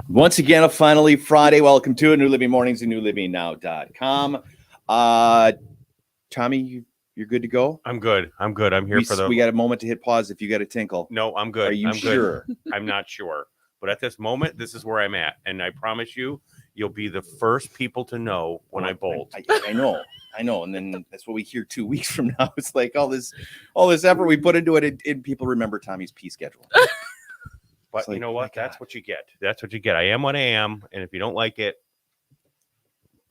Once again, finally Friday. Welcome to a New Living Mornings and newlivingnow.com. Tommy, you're good to go? I'm good. I'm here for the... We got a moment to hit pause if you got a tinkle. No, I'm good. Are you I'm sure? Good. I'm not sure. But at this moment, this is where I'm at. And I promise you'll be the first people to know when I bolt. I know. And then that's what we hear 2 weeks from now. It's like all this effort we put into it, and people remember Tommy's pee schedule. But you know what? That's what you get. That's what you get. I am what I am. And if you don't like it,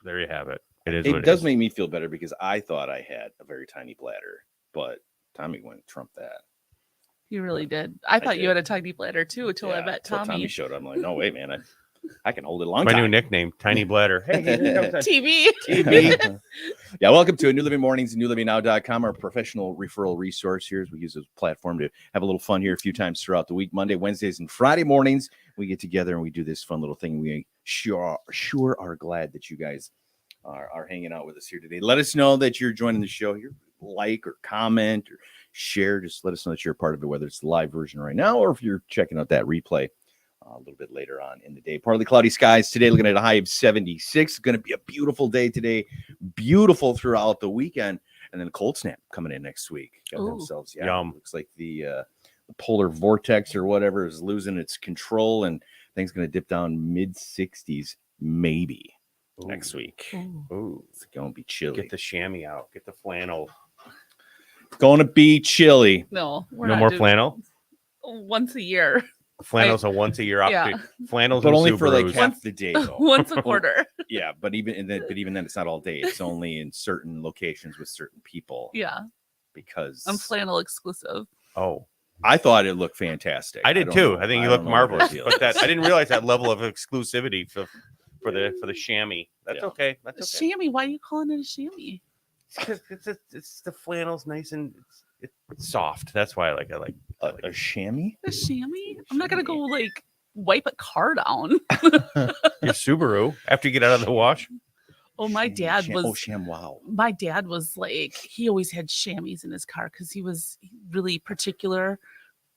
there you have it. It does make me feel better because I thought I had a very tiny bladder, but Tommy went and trumped that. You really did. I thought you had a tiny bladder too until I met Tommy. Tommy showed up. I'm like, no, wait, man. I can hold it a long My time. new nickname, Tiny Bladder. Hey, TV. Yeah, welcome to a New Living Mornings and newlivingnow.com, our professional referral resource here as we use this platform to have a little fun here a few times throughout the week. Monday, Wednesdays, and Friday mornings, we get together and we do this fun little thing. We sure are glad that you guys are hanging out with us here today. Let us know that you're joining the show here. Like or comment or share. Just let us know that you're a part of it, whether it's the live version right now or if you're checking out that replay a little bit later on in the day. Partly cloudy skies today, looking at a high of 76. It's going to be a beautiful day today. Beautiful throughout the weekend. And then a cold snap coming in next week. Got themselves, yum. Looks like the polar vortex or whatever is losing its control, and things going to dip down mid 60s maybe next week. Ooh, it's going to be chilly. Get the chamois out. Get the flannel. It's going to be chilly. No more flannel. Once a year. Flannel's a once a year option. Flannels, but only Subarus. for like half the day, though. Once a quarter. Yeah, but even then, it's not all day. It's only in certain locations with certain people. Yeah, because I'm flannel exclusive. Oh, I thought it looked fantastic. I did too. I think you looked marvelous. But I didn't realize that level of exclusivity for the chamois. That's okay. That's okay. Chamois? Why are you calling it a chamois? Because it's the flannel's nice and it's soft. That's why I like it. A chamois? A chamois? I'm not gonna go like wipe a car down. Your Subaru after you get out of the wash. Oh, my dad was. Oh, ShamWow. My dad was like, he always had chamois in his car because he was really particular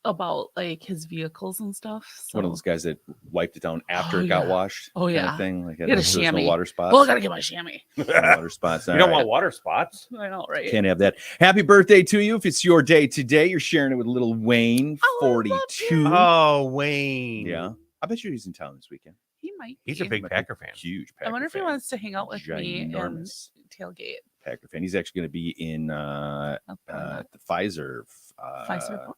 about like his vehicles and stuff. So. One of those guys that wiped it down after it got washed. Oh yeah, kind of thing. Like he had a chamois. No water spots. Well, I gotta get my chamois. No water spots. You don't want water spots. I know, right? Can't have that. Happy birthday to you! If it's your day today, you're sharing it with little Wayne, 42. Oh, Wayne. Yeah, I bet he's in town this weekend. He might. He's a big Packer fan. Huge Packer fan. I wonder if he wants to hang out with me and tailgate. Packer fan. He's actually going to be in the Pfizer.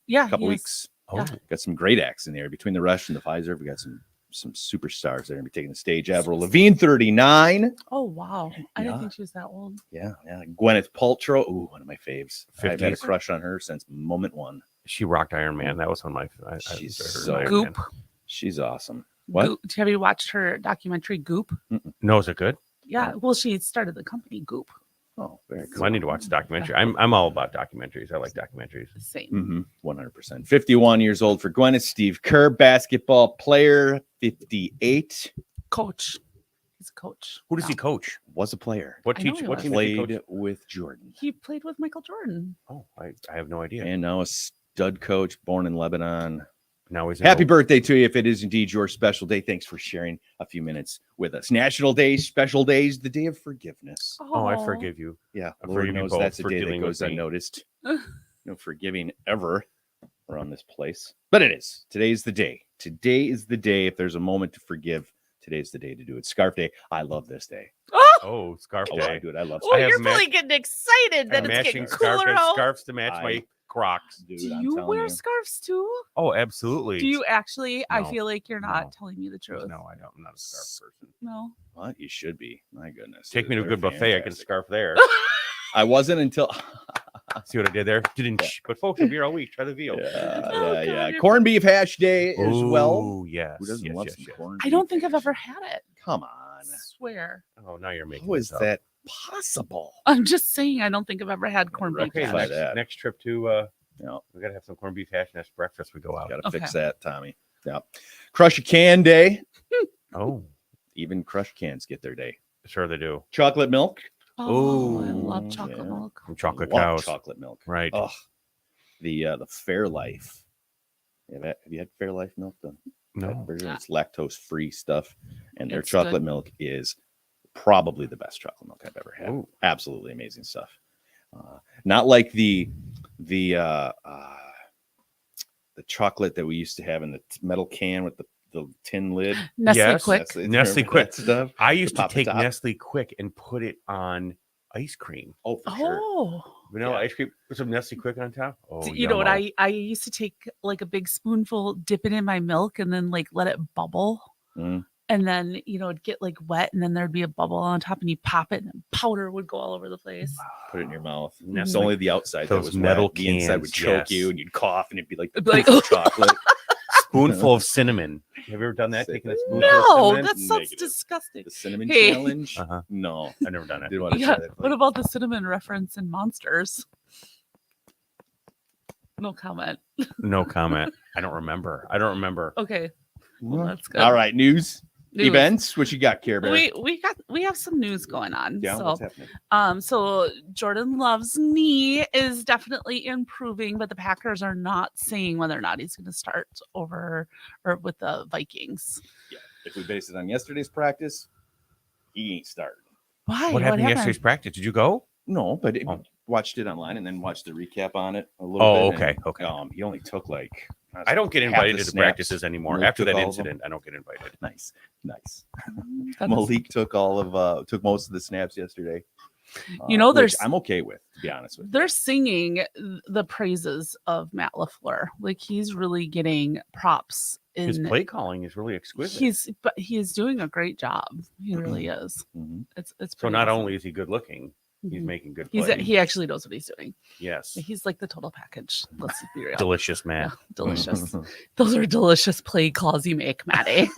Yeah, a couple weeks. Oh, yeah. Got some great acts in there between the Rush and the Pfizer. We got some superstars that are going to be taking the stage. Avril Lavigne, 39. Oh wow, I didn't think she was that old. Yeah. Gwyneth Paltrow. Ooh, one of my faves. 50s. I've had a crush on her since moment one. She rocked Iron Man. That was one of my. She's so Goop. She's awesome. What? Goop. Have you watched her documentary Goop? No, is it good? Yeah. Well, she started the company Goop. Oh, very cool. Well, I need to watch the documentary. I'm all about documentaries. I like documentaries. Same. 100%. 51 years old for Gwyneth. Steve Kerr, basketball player, 58. Coach. He's a coach. Who does he coach? Was a player. What team played with Jordan? He played with Michael Jordan. Oh, I have no idea. And now a stud coach, born in Lebanon. Now he's happy birthday to you if it is indeed your special day. Thanks for sharing a few minutes with us. National Days, special days, the day of forgiveness. Oh, I forgive you. Yeah, Lord knows that's a day that goes unnoticed. No forgiving ever around this place, but it is. Today's the day. Today is the day. If there's a moment to forgive, today's the day to do it. Scarf Day. I love this day. Oh, Scarf Day. Dude, I love. Oh, you're really getting excited that it's getting cooler out. Scarves to match my Crocs. Dude, do you wear scarves too? Oh, absolutely. Do you actually? No. I feel like you're not telling me the truth. No, I don't. I'm not a scarf person. No. What? You should be. My goodness. Take me to a good buffet. I can scarf there. I wasn't until. See what I did there? But folks, if you're all week, try the veal. Yeah. Corned beef hash day as well. Oh, yes. Who doesn't love some corned beef? I don't think I've ever had it. Come on. I swear. Oh, now you're making. How is that possible? I'm just saying I don't think I've ever had corned beef. Okay, next trip to No, we gotta have some corned beef hash next breakfast. We go out. Gotta fix that, Tommy. Yeah. Crush a can day. Oh, even crush cans get their day. Sure they do. Chocolate milk. Oh, I love chocolate milk. From chocolate cows. Chocolate milk. Right. Oh, the Fairlife. Have you had Fairlife milk? No. It's lactose free stuff, and their It's chocolate good. milk is probably the best chocolate milk I've ever had. Ooh. Absolutely amazing stuff. Not like the chocolate that we used to have in the metal can with the tin lid. Nestle Yes, Quick. Nestle Remember Quick that stuff. I used to pop the take top? Nestle Quick and put it on ice cream. Oh, for sure. Oh, Vanilla Yeah. ice cream with some Nestle Quick on top. Oh, you know what? yummo. I used to take like a big spoonful, dip it in my milk, and then like let it bubble. Mm. And then, it'd get like wet, and then there'd be a bubble on top, and you pop it, and powder would go all over the place. Put it in your mouth. Nestle- It's only the outside that those was metal wet. The inside would cans, choke you, yes. and you'd cough, and it'd be like It'd be like, poof of chocolate. Spoonful of cinnamon. Have you ever done that? Say Taking a that. spoonful of No, cinnamon? that sounds Negative. disgusting. The cinnamon Hey. challenge? Uh-huh. No, I've never done it. didn't want to Yeah. try that. What about the cinnamon reference in Monsters? No comment. No comment. I don't remember. Okay. Well, that's good. All right, news, News. events. What you got, Care Bear? We have some news going on. Yeah, So what's happening? so Jordan Love's knee is definitely improving, but the Packers are not saying whether or not he's going to start over or with the Vikings. Yeah, if we base it on yesterday's practice, he ain't starting. Why? What happened yesterday's practice? Did you go? No, but Oh. watched it online and then watched the recap on it a little Oh, bit. okay, and, okay. He only took like I don't get half invited the to the snaps. practices anymore. Malik After took that all of them? incident, I don't get invited. Nice. That is- Malik took most of the snaps yesterday. You which there's- I'm okay with, to be honest with you. They're singing the praises of Matt LaFleur. Like he's really getting props in His play calling is really exquisite. he is doing a great job. He really is. Mhm. It's So pretty not awesome. only is he good looking, he's Mhm. making good He's plays. he actually knows what he's doing. Yes. He's like the total package. Let's be real. Delicious, man. Yeah, delicious. Those are delicious play calls you make, Maddie.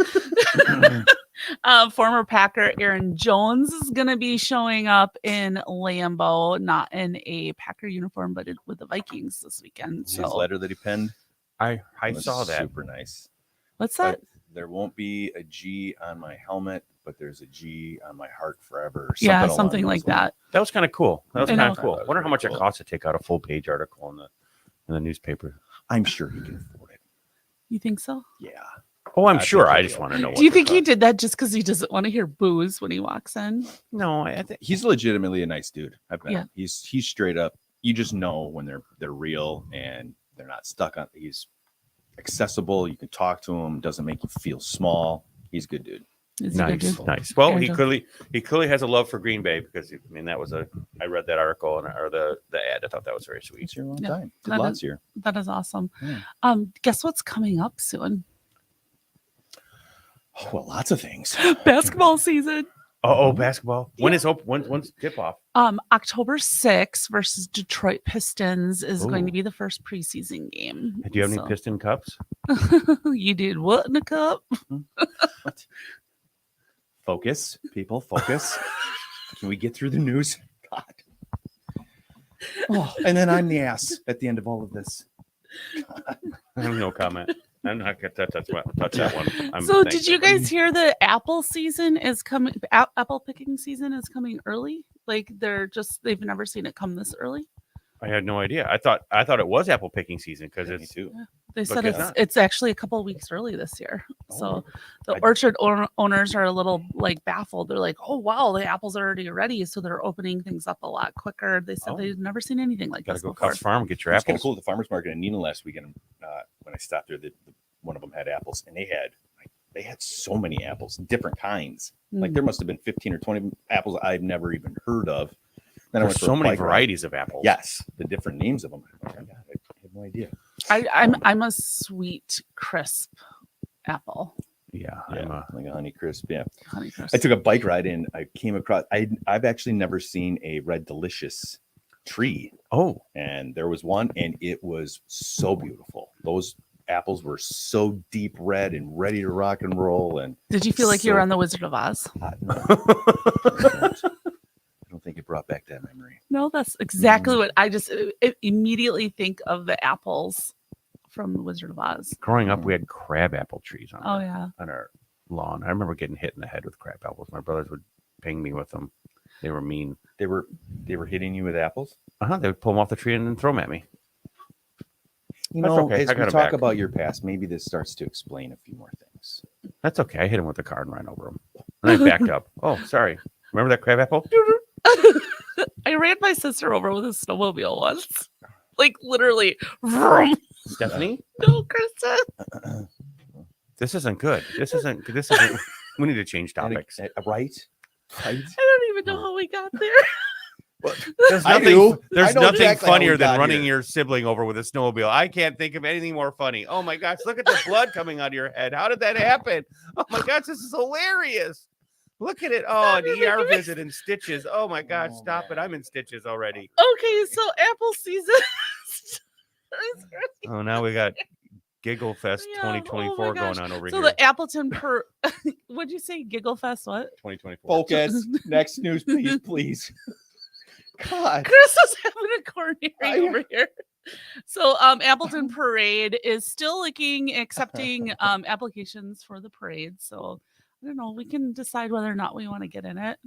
Former Packer Aaron Jones is going to be showing up in Lambeau, not in a Packer uniform, but with the Vikings this weekend. His So letter that he penned. I was saw that. Super nice. what's that? But there won't be a G on my helmet, but there's a G on my heart forever. Or Yeah, along something those like that. lines. That was kind of cool. That was I kind know. of cool. That was Wonder how really much it cool. costs to take out a full page article in the newspaper. I'm sure he can afford it. You think so? Yeah. Oh, I'm I sure. think I he just will. want to know. Do you what think the he cost- did that just because he doesn't want to hear booze when he walks in? No, I think He's legitimately a nice dude. I've met Yeah. him. He's straight up. You just know when they're real and they're not stuck on. He's accessible. You can talk to him. Doesn't make you feel small. He's a good dude. Is he good, nice, dude? nice. Well, Aaron he Jones. clearly has a love for Green Bay because that was I read that article or the ad. I thought that was very sweet. He's here a long Yeah. time. Did That lots is- here. That is awesome. Yeah. Guess what's coming up soon? Oh, well, lots of things. Basketball season. Oh, basketball. When's tip off? October 6th versus Detroit Pistons is going to Ooh. be the first preseason game. Do you have So- any Piston cups? You did what in a cup? Focus, people. Focus. Can we get through the news? God. Oh, and then I'm the ass at the end of all of this. I have no comment. I'm not gonna touch that one. So did you guys hear the apple season is coming? Apple picking season is coming early. Like they've never seen it come this early. I had no idea. I thought it was apple picking season because Yeah, me it's too. They But said guess not. it's actually a couple of weeks early this year. Oh, So the I- orchard owners are a little like baffled. They're like, "Oh wow, the apples are already ready," so they're opening things up a lot quicker. They said Oh. they've never seen anything like gotta this go before. Cuffs Farm and get your It was kind of apples. cool at the farmers market in Neenah last weekend. When I stopped there, one of them had apples, and they had so many apples, different kinds. Like Mm. there must have been 15 or 20 apples I've never even heard of. Then I There's went for so a many bike ride. varieties of apples. Yes, the different names of them. Oh my God, I had no idea. I'm a sweet crisp apple, Yeah. Yeah, like a Honey Crisp. Yeah, honey crisp. I took a bike ride and I came across. I've actually never seen a Red Delicious tree, Oh, and there was one, and it was so beautiful. Those apples were so deep red and ready to rock and roll. And Did you feel like you were so- on the Wizard of Oz? no, I don't think it brought back that memory. No, that's exactly Mm. what I just immediately think of the apples from the Wizard of Oz. growing up, we had crab apple trees on, Oh our, yeah. on our lawn. I remember getting hit in the head with crab apples. My brothers would ping me with them. They were mean. They were hitting you with apples. They would pull them off the tree and then throw them at me. You That's know, okay. as I we got it talk back. about your past, maybe this starts to explain a few more things. That's okay. I hit him with the car and ran over him. And I backed up. Oh, sorry. Remember that crab apple? I ran my sister over with a snowmobile once. Like literally. Vroom. Stephanie? No, Krista. This isn't good. This isn't. We need to change topics. Right? I don't even know how we got there. There's I nothing, do. there's I know nothing exactly how we funnier than got running here. your sibling over with a snowmobile. I can't think of anything more funny. Oh my gosh, look at the blood coming out of your head. How did that happen? Oh my gosh, this is hilarious. Look at it. Oh, an ER visit and stitches. Oh my gosh, stop it. I'm in stitches already. Okay, so apple season. Oh, now we got Giggle Fest Yeah, 2024 oh my gosh. going on over So here. the Appleton per what'd you say? Giggle Fest what? 2024. Focus. Next news, please. God. Chris is having a coronary I- over here. So Appleton Parade is still accepting applications for the parade. So I don't know. We can decide whether or not we want to get in it.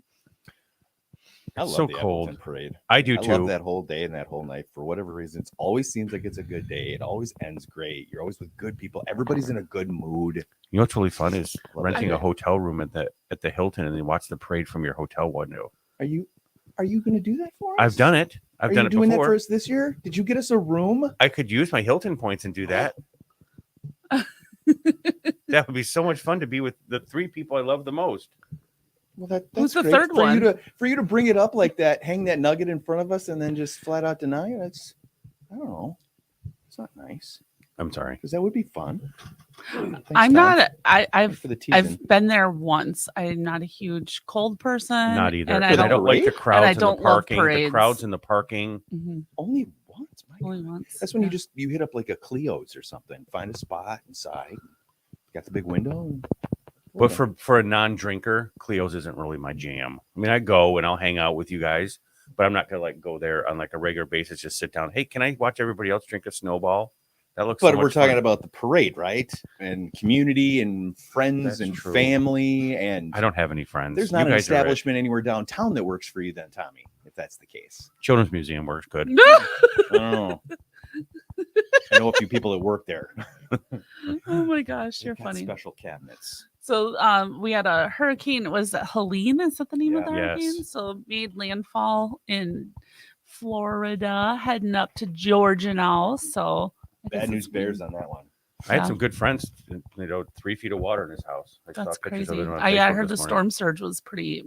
I It's love so the cold. Appleton Parade. I do I too. love that whole day and that whole night for whatever reason. It always seems like it's a good day. It always ends great. You're always with good people. Everybody's in a good mood. You know what's really fun is Love renting that. a hotel room at the Hilton and then watch the parade from your hotel window. Are you going to do that for us? I've done it. I've Are done you it doing before. that for us this year? Did you get us a room? I could use my Hilton points and do that. That would be so much fun to be with the three people I love the most. Well, that's Who's the great. third for one? For you to bring it up like that, hang that nugget in front of us, and then just flat out deny it. That's, I don't know. It's not nice I'm sorry. because that would be fun. Thanks, I'm Tom. not. Thanks I've for the teasing. I've been there once. I'm not a huge cold person. Not either. And And I don't like the parade? crowds I in the don't love parking. The parades. crowds in the parking. Mhm, Only once. My only God. once. That's when yeah. you hit up like a Cleo's or something. Find a spot inside. Got the big window. And But for a non-drinker, Cleo's isn't really my jam. I mean, I go and I'll hang out with you guys, but I'm not gonna like go there on like a regular basis. Just sit down. Hey, can I watch everybody else drink a snowball? That looks. But so we're much talking fun. about the parade, right? And community and friends That's and true. family. And I don't have any friends. there's You not an guys are it. establishment anywhere downtown that works for you, then, Tommy. If that's the case, Children's Museum works good. I don't know. I know a few people that work there. Oh my gosh, They've you're got funny. Special cabinets. So we had a hurricane. Was it Helene? Is that the name of the Yeah. hurricane? Yes. So it made landfall in Florida, heading up to Georgia now. So I guess Bad news it's bears been- on that one. I had Yeah. some good friends. 3 feet of water in his house. I That's saw pictures of crazy. it on I Facebook heard the this morning. storm surge was pretty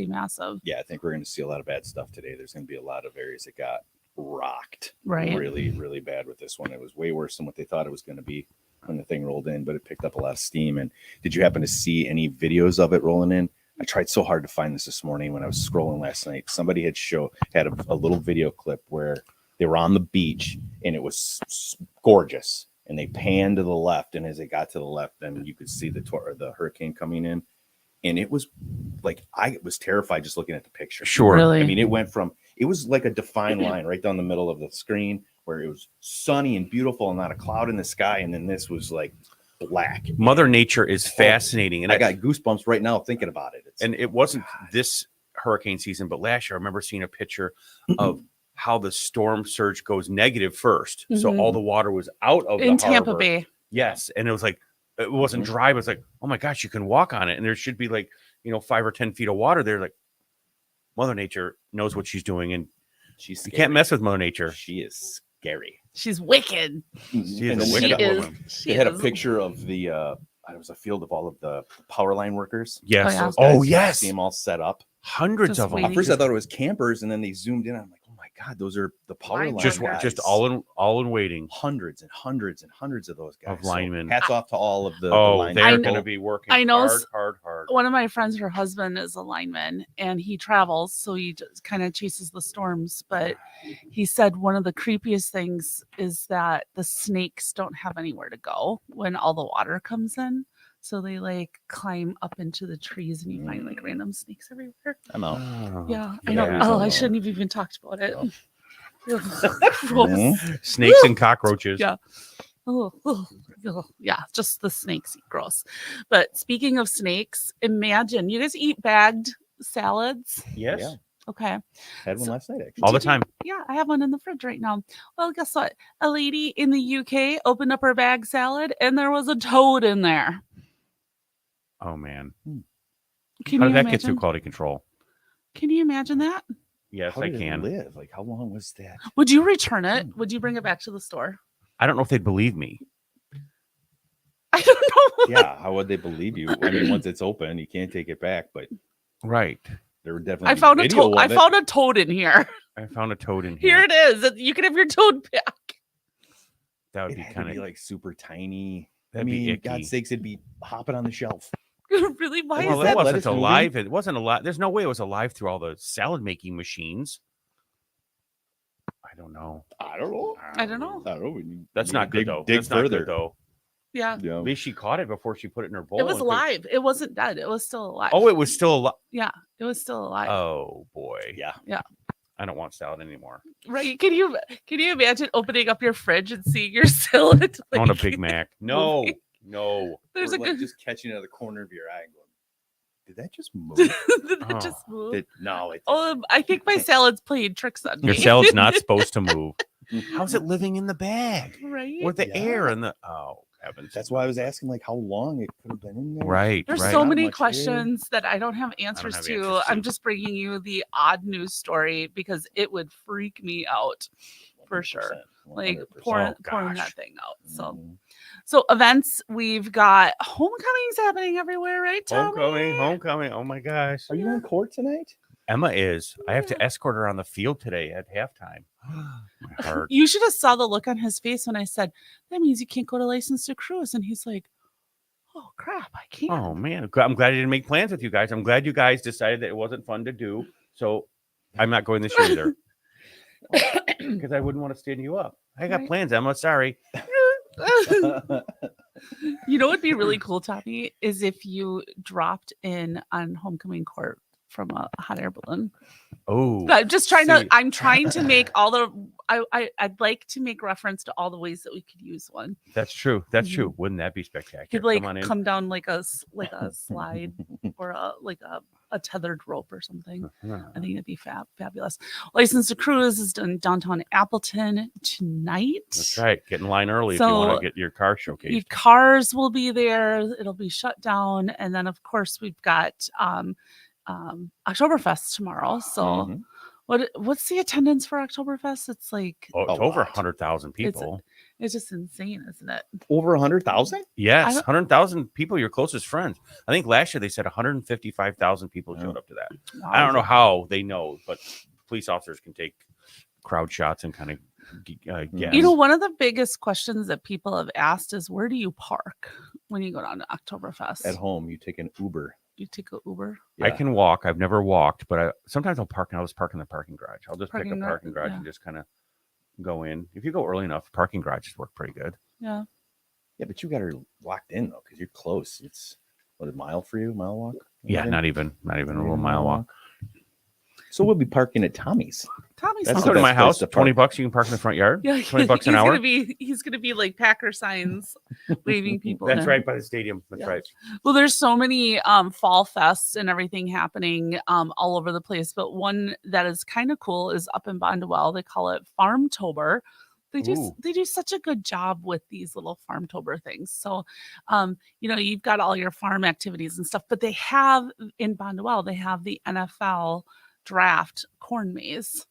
massive. Yeah, I think we're going to see a lot of bad stuff today. There's going to be a lot of areas that got rocked Right. really, really bad with this one. It was way worse than what they thought it was going to be when the thing rolled in, but it picked up a lot of steam. And did you happen to see any videos of it rolling in? I tried so hard to find this morning when I was scrolling last night. Somebody had a little video clip where they were on the beach and it was gorgeous. And they panned to the left, and as they got to the left, then you could see the hurricane coming in. And it was like, I was terrified just looking at the picture. Sure. Really? I mean, it was like a defined line right down the middle of the screen where it was sunny and beautiful and not a cloud in the sky. And then this was like black. Mother Nature is fascinating, and I got goosebumps right now thinking about it. and it wasn't this hurricane season, but last year I remember seeing a picture of how the storm surge goes negative first. So Mhm. all the water was out of In the Tampa harbor. Bay. Yes, and it was like it wasn't dry, but it's like, oh my gosh, you can walk on it, and there should be like 5 or 10 feet of water there. Like Mother Nature knows what she's doing, and she's you can't mess with Mother Nature. She is scary. She's wicked. She is And a then wicked She they had, is. woman. She they had a is. picture of the it was a field of all of the power line workers. Yes. Oh, yeah. Those Oh, guys, yes. see them all set up. Hundreds Just of them. waiting. At first I thought it was campers, and then they zoomed in. I'm like, oh my god, those are the power line Just guys. all in waiting. Hundreds and hundreds and hundreds of those guys. Of linemen. Hats off to all of the Oh, linemen. they're I going to know- be working I know hard. One of my friends, her husband is a lineman and he travels, so he just kind of chases the storms. But he said one of the creepiest things is that the snakes don't have anywhere to go when all the water comes in. So they like climb up into the trees and you find like random snakes everywhere. I'm out. Oh. Yeah, I know. Yeah. Oh, I shouldn't have even talked about it. Gross. Mhm. Snakes and cockroaches. Yeah. Oh, yeah, just the snakes, gross. But speaking of snakes, imagine you guys eat bagged salads. Yes. Yeah. Okay. Had one last night, actually. All the time. Yeah, I have one in the fridge right now. Well, guess what? A lady in the UK opened up her bag salad and there was a toad in there. Oh man. Can How you did that get through imagine? quality control? Can you imagine that? Yes, How I did it can. live? Like, how long was that? Would you return it? Would you bring it back to the store? I don't know if they'd believe me. I don't know. Yeah, how would they believe you? I mean, once it's open, you can't take it back. But Right. there would definitely I be found a video toad. I of it. found a toad in here. I found a toad in here. Here it is. You can have your toad back. That would It be had kind to be of like super tiny. That'd be icky. God's sakes, it'd be hopping on the shelf. Really? Why Well, is that that? lettuce wasn't moving? alive. It wasn't alive. There's no way it was alive through all the salad making machines. I don't know. I don't know. I don't know. I don't know. You That's gotta not good though. Dig That's not further. good though. Yeah. Yeah. At least she caught it before she put it in her bowl. It was and could- alive. It wasn't dead. It was still alive. Oh, it was still alive. Yeah. It was still alive. Oh boy. Yeah. Yeah. I don't want salad anymore. Right? Can you imagine opening up your fridge and seeing your salad? I want a like, Big Mac. No, moving? no. There's Or a like good. just catching it out of the corner of your eye and going, did that just move? Did Oh. that just move? No, it I think my salad's playing tricks on me. Your salad's not supposed to move. How's it living in the bag right? with the Yeah. air and the? Oh heavens! That's why I was asking, like, how long it could have been in there. Right. There's right. so Not many much air. questions that I don't have answers have to. answers I'm to. just bringing you the odd news story because it would freak me out for sure. 100%, Like 100%. pouring gosh. that thing out. So Mhm. so events, we've got homecomings happening everywhere, right? Tommy? Homecoming. Oh my gosh. Are you on court tonight? Emma is. I have to escort her on the field today at halftime. My heart. You should have saw the look on his face when I said that means you can't go to License to Cruise, and he's like, "Oh crap, I can't." Oh man, I'm glad I didn't make plans with you guys. I'm glad you guys decided that it wasn't fun to do. So I'm not going this year either because I wouldn't want to stand you up. I got Right. plans, Emma. Sorry. You know what'd be really cool, Tommy, is if you dropped in on homecoming court from a hot air balloon. Oh, I'm just trying See- I'm trying to make all the I'd like to make reference to all the ways that we could use one. that's true. That's Mhm. true. Wouldn't that be spectacular? Could like Come on in. come down like a slide or a tethered rope or something. I think it'd be fabulous. License to Cruise is done downtown Appleton tonight. That's right. Get in line early if you So, want to get your car Your showcased. cars will be there. It'll be shut down, and then of course we've got Oktoberfest tomorrow. So Mhm. what's the attendance for Oktoberfest? It's like Oh, it's A over lot. 100,000 people. it's just insane, isn't it? Over 100,000? Yes, don't- 100,000 people, your closest friends. I think last year they said 155,000 people showed Oh. up to that. Wow. I don't know how they know, but police officers can take crowd shots and kind of guess. You know, one of the biggest questions that people have asked is where do you park when you go down to Oktoberfest? At home, you take an Uber. You take an Uber. I Yeah. can walk. I've never walked, but sometimes I'll park and I'll just park in the parking garage. I'll just pick Parking a gar- parking garage yeah. and just kind of go in. If you go early enough, parking garages work pretty good. Yeah. Yeah, but you got her locked in, though, because you're close. It's, what, a mile for you? Mile walk? Yeah, Maybe? not even a little mile walk. So we'll be parking at Tommy's. Tommy's That's Let's the go to best my place house. to 20 park. bucks. You can park in the front yard. Yeah, 20 bucks an he's hour. gonna be like Packer signs waving people. That's in. right by the stadium. That's Yeah. right. Well, there's so many fall fests and everything happening all over the place, but one that is kind of cool is up in Bondwell. They call it Farmtober. Ooh. They do such a good job with these little Farmtober things. So, you've got all your farm activities and stuff, but they have in Bondwell, they have the NFL draft corn maze.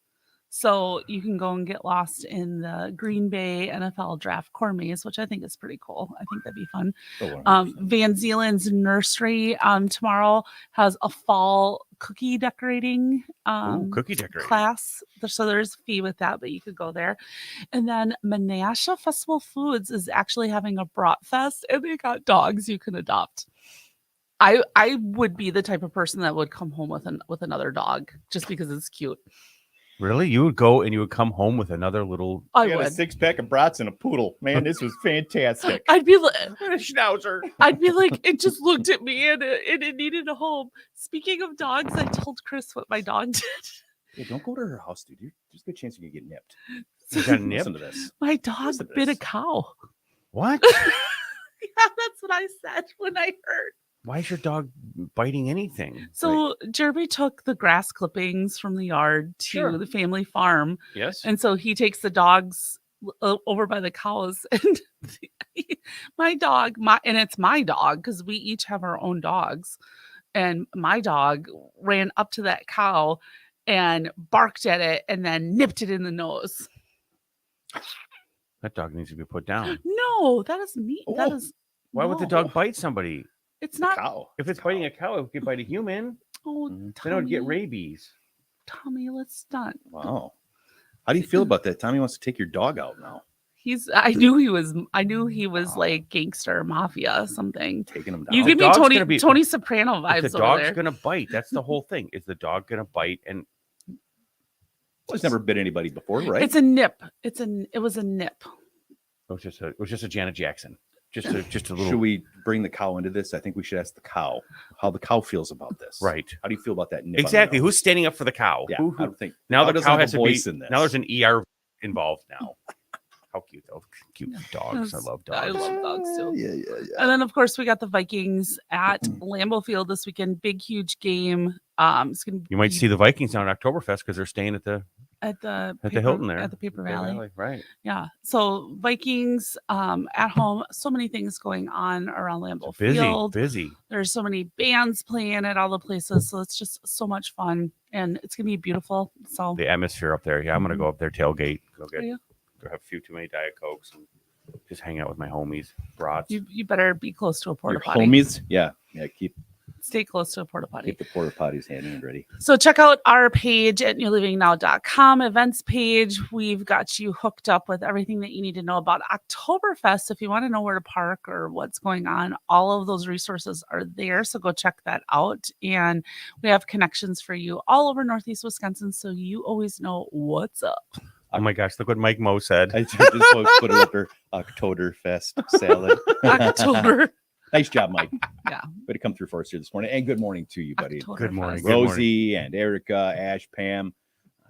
So you can go and get lost in the Green Bay NFL draft corn maze, which I think is pretty cool. I think that'd be fun. Oh, 100%. Van Zeeland's nursery tomorrow has a fall cookie decorating Ooh, cookie decorating. class. So there's a fee with that, but you could go there. And then Menasha Festival Foods is actually having a brat fest, and they got dogs you can adopt. I would be the type of person that would come home with another dog just because it's cute. Really? You would go and you would come home with another little I got a would. 6-pack of brats and a poodle. Man, this was fantastic. I'd be like, schnauzer. I'd be like, it just looked at me and it needed a home. Speaking of dogs, I told Chris what my dog did. Yeah, don't go to her house, dude. There's a good chance you could get nipped. You got nipped? Listen to this. My dog Listen to bit a this. cow. What? Yeah, that's what I said when I heard. Why is your dog biting anything? So Jeremy took the grass clippings from the yard to Sure. the family farm. Yes. And so he takes the dogs over by the cows. And my dog, and it's my dog because we each have our own dogs. And my dog ran up to that cow and barked at it and then nipped it in the nose. That dog needs to be put down. No, that is me. That Oh. is Why would the dog bite somebody? It's not. Cow. If it's biting a cow, it could bite a human. Oh, Mhm. Then it would get Tommy, rabies. Tommy, let's not. Wow. How do you feel about that? Tommy wants to take your dog out now. I knew he was Wow. like gangster mafia something. Taking him down. You give me dog's Tony gonna be- Tony Soprano If vibes the over dog's there. gonna bite, that's the whole thing. Is the dog gonna bite? And He's never bit anybody before, right? It's a nip. It was a nip. it was just a Janet Jackson. Just a little. Should we bring the cow into this? I think we should ask the cow how the cow feels about this. Right. How do you feel about that? Nip on the Exactly. nose? Who's standing up for the cow? Yeah. Who- I don't think now the doesn't cow have a has to be. voice in this. Now there's an ER involved now. How cute though. Cute dogs. I love dogs. I love dogs too. Yeah. And then of course we got the Vikings at Lambeau Field this weekend. Big huge game. It's gonna You might be see the Vikings down at Oktoberfest because they're staying at the at the Hilton there. at the Paper Valley. Right. Yeah. So Vikings at home. So many things going on around Lambeau Busy. Field. Busy. There's so many bands playing at all the places. So it's just so much fun. And it's gonna be beautiful. So The atmosphere up there. Yeah, I'm gonna go up there, tailgate, go Are you? have a few too many Diet Cokes and just hang out with my homies, brats. you better be close to a porta Your potty. homies. Yeah. Keep Stay close to a porta potty. the porta potties handy and ready. So check out our page at newlivingnow.com events page. We've got you hooked up with everything that you need to know about Oktoberfest. If you want to know where to park or what's going on, all of those resources are there. So go check that out. And we have connections for you all over Northeast Wisconsin. So you always know what's up. Oh my gosh, look what Mike Moe said. I just put it up there. Oktoberfest salad. October. Nice job, Mike. Yeah. Way to come through for us here this morning. And good morning to you, buddy. Good morning. Oktoberfest. Good Rosie and Erica, Ash, Pam.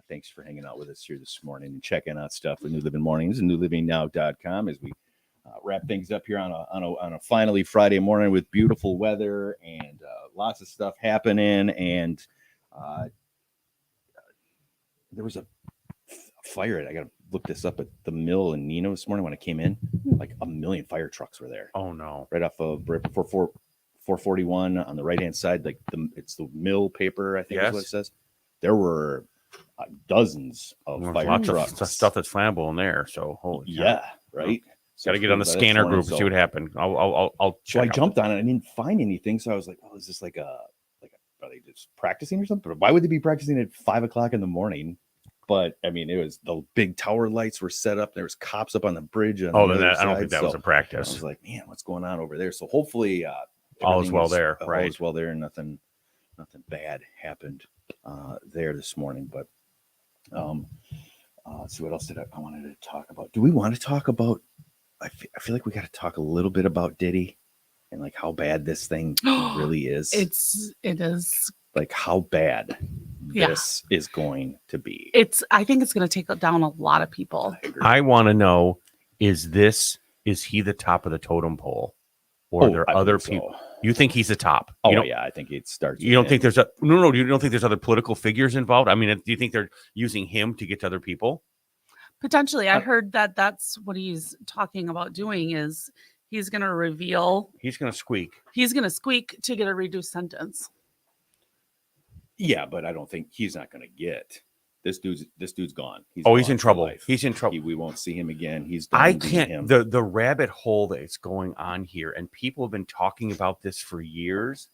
Thanks for hanging out with us here this morning and checking out stuff with New Living Mornings and newlivingnow.com as we wrap things up here on a finally Friday morning with beautiful weather and lots of stuff happening. And there was a fire. I got to look this up at the mill in Nino this morning when I came in. Like 1 million fire trucks were there. Oh no. Right before 441 on the right hand side, like it's the mill paper, I think is what it Yes. says. There were dozens of There's fire lots trucks. of stuff that's flammable in there. So holy cow. Yeah, right. Got to get on the scanner group and see what happened. I'll So check. I out jumped on it. I didn't find anything. So I was like, "Oh, is this like a are they just practicing or something?" But why would they be practicing at 5 o'clock in the morning? But I mean, it was the big tower lights were set up. There was cops up on the bridge. On Oh, the then other I don't side. think that So was a I practice. was like, man, what's going on over there? So hopefully All is everything well there, all right? is well there. Nothing bad happened there this morning. But let's see, what else did I wanted to talk about? Do we want to talk about? I feel like we got to talk a little bit about Diddy and like how bad this thing really is. It is. Like how bad Yeah. this is going to be. I think it's going to take down a lot of people. I agree. I want to know: is he the top of the totem pole, or are there I other believe people? so. You think he's the top? Oh you don't, yeah, I think it starts. You don't with think him. there's no? You don't think there's other political figures involved? I mean, do you think they're using him to get to other people? Potentially, I heard that that's what he's talking about doing is he's going to reveal, He's going to squeak. he's going to squeak to get a reduced sentence. Yeah, but I don't think he's not going to get this dude's gone. He's gone in for trouble. life. He's in trouble. We won't see him again. He's done I being can't. him. The rabbit hole that's going on here, and people have been talking about this for years.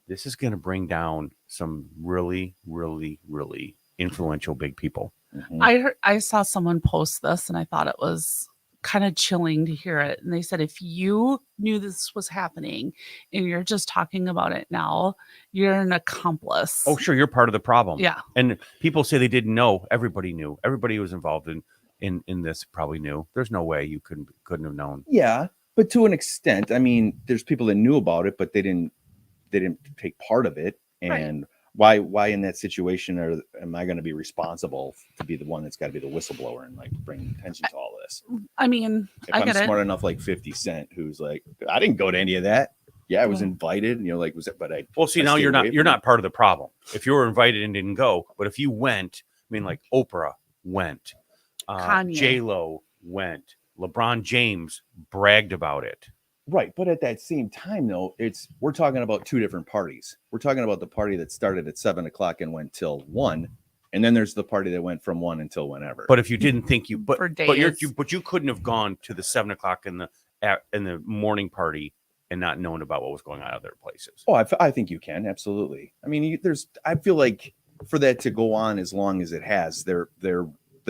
This is going to bring down some really, really, really influential big people. Mhm. I saw someone post this and I thought it was kind of chilling to hear it. And they said, if you knew this was happening and you're just talking about it now, you're an accomplice. Oh, sure, you're part of the problem. Yeah. And people say they didn't know. Everybody knew. Everybody who was involved in this probably knew. There's no way you couldn't have known. Yeah, but to an extent, I mean, there's people that knew about it, but they didn't take part of it. And why in that situation am I going to be responsible to be the one that's got to be the whistleblower and like bring attention to all this? I mean, If I I'm get it. smart enough, like 50 Cent, who's like, I didn't go to any of that. Yeah, I was Oh. invited. Like was it? But I Well, see, I now stayed you're away not you're from not part of the problem. If you were invited and didn't go, but if you went, I mean, like Oprah went, Kanye. J-Lo went, LeBron James bragged about it. Right, but at that same time, though, we're talking about two different parties. We're talking about the party that started at 7:00 and went till 1, and then there's the party that went from 1 until whenever. But if you didn't think you, For but days. you couldn't have gone to the 7:00 in the morning party and not known about what was going on other places. Oh, I think you can absolutely. I mean, I feel like for that to go on as long as it has, they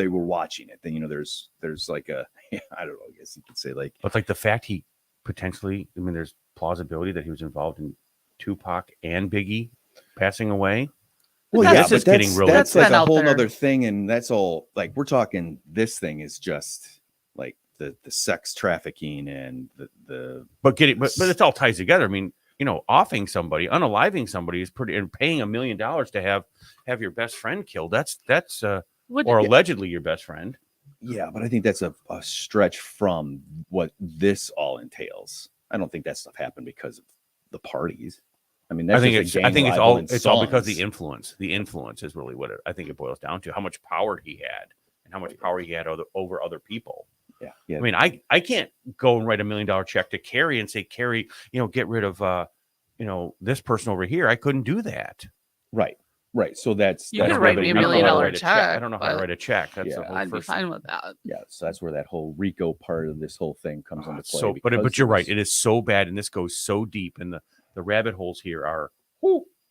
were watching it. Then there's like a I don't know. I guess you could say like But like the fact he potentially, I mean, there's plausibility that he was involved in Tupac and Biggie passing away. well, That's- yeah, this but is getting really that's been like a out whole there. other thing, and that's all like we're talking. This thing is just like the sex trafficking and the But it all ties together. I mean, offing somebody, unaliving somebody is pretty, and paying $1 million to have your best friend killed. That's or allegedly your best friend. yeah, but I think that's a stretch from what this all entails. I don't think that stuff happened because of the parties. I mean, that's I think just a it's gang all rival in it's all because songs. the influence. The influence is really what I think it boils down to. How much power he had and how much power he had over other people. Yeah. I mean, I can't go and write $1 million check to Carrie and say, Carrie, get rid of this person over here. I couldn't do that. Right. So that's You that's could where write the me $1 I don't know million how to Rico- write a check, I don't know how to but write a check. That's Yeah. the whole I'd be first. fine with that. Yeah, so that's where that whole Rico part of this whole thing comes into play. So, because but you're right. there's- It is so bad, and this goes so deep, and the rabbit holes here are.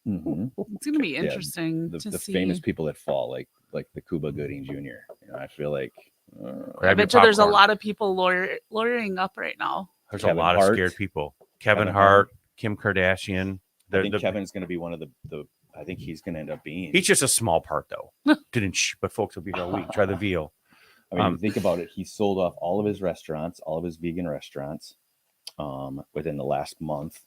Mhm. It's gonna be Yeah, interesting the to see. famous people that fall, like the Cuba Gooding Jr. I feel like I Grab your bet you there's a popcorn. lot of people lawyering up right now. There's Kevin a lot Hart. of scared people. Kevin Kevin Hart, Kim Kardashian. I think Kevin's going to be one of the. I think he's going to end up being. He's just a small part, though. But folks will be here all week. Try the veal. I mean, if you think about it, he sold off all of his restaurants, all of his vegan restaurants, within the last month.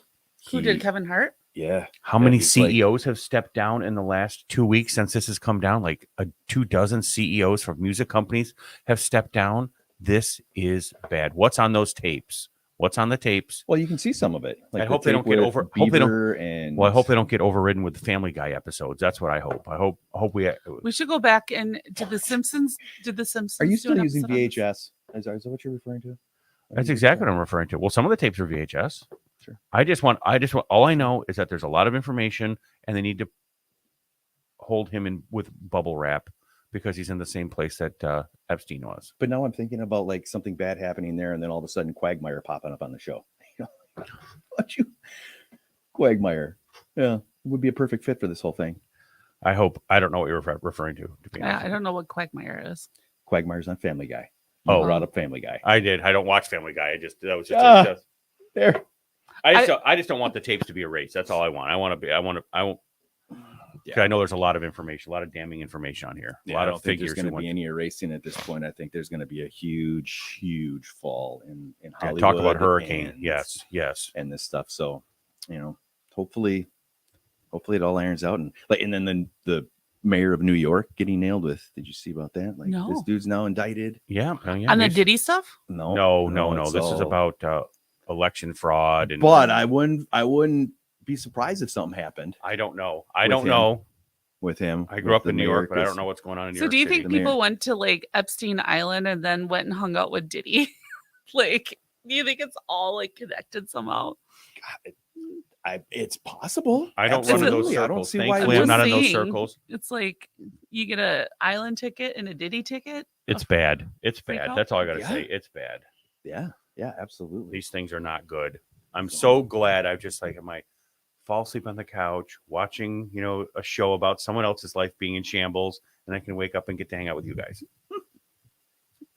Who did Kevin Hart? Yeah. How many he's like- CEOs have stepped down in the last 2 weeks since this has come down? Like 24 CEOs from music companies have stepped down. This is bad. What's on those tapes? What's on the tapes? Well, you can see some of it. Like I the hope they don't tape get with over- hope they don't- Bieber and Well, I hope they don't get overridden with the Family Guy episodes. That's what I hope. I hope we. We should go back and did the Simpsons. Did the Simpsons? Are you do still an using episode on this? VHS? Is that what you're referring to? That's exactly what I'm referring to. Well, some of the tapes are VHS. Sure. I just want. All I know is that there's a lot of information, and they need to hold him in with bubble wrap because he's in the same place that Epstein was. But now I'm thinking about like something bad happening there, and then all of a sudden Quagmire popping up on the show. What you, Quagmire? Yeah, it would be a perfect fit for this whole thing. I hope. I don't know what you're referring to. Be honest I with don't know what Quagmire is. Quagmire's on Family Guy. You Oh. brought up Family Guy. you. I did. I don't watch Family Guy. That was just. Ah. There. I just don't want the tapes to be erased. That's all I want. I won't. Yeah. I know there's a lot of information, a lot of damning information on here. A lot I of don't think figures. there's going to be any erasing at this point. I think there's going to be a huge fall in Hollywood. Talk about hurricane. and- Yes. and this stuff. So, hopefully it all irons out. And then the mayor of New York getting nailed with. Did you see about that? Like No. this dude's now indicted. Yeah. On the Diddy stuff? No, No. it's This is all- about election fraud. And But I wouldn't be surprised if something happened I don't know. with him. know. with him. I grew with up the in New mayor, York, but I 'cause- don't know what's going on in New So York do you City. think people went to like Epstein Island and then went and hung out with Diddy? Like, do you think it's all like connected somehow? It's possible. I don't run in those Absolutely. circles. I don't see Thankfully, why. I'm not in those saying. circles. It's like you get a island ticket and a Diddy ticket. It's bad. It's Freak bad. out? That's all I got to Yeah. say. It's bad. Yeah, absolutely. These things are not good. I'm so glad I just I might fall asleep on the couch watching, a show about someone else's life being in shambles, and I can wake up and get to hang out with you guys.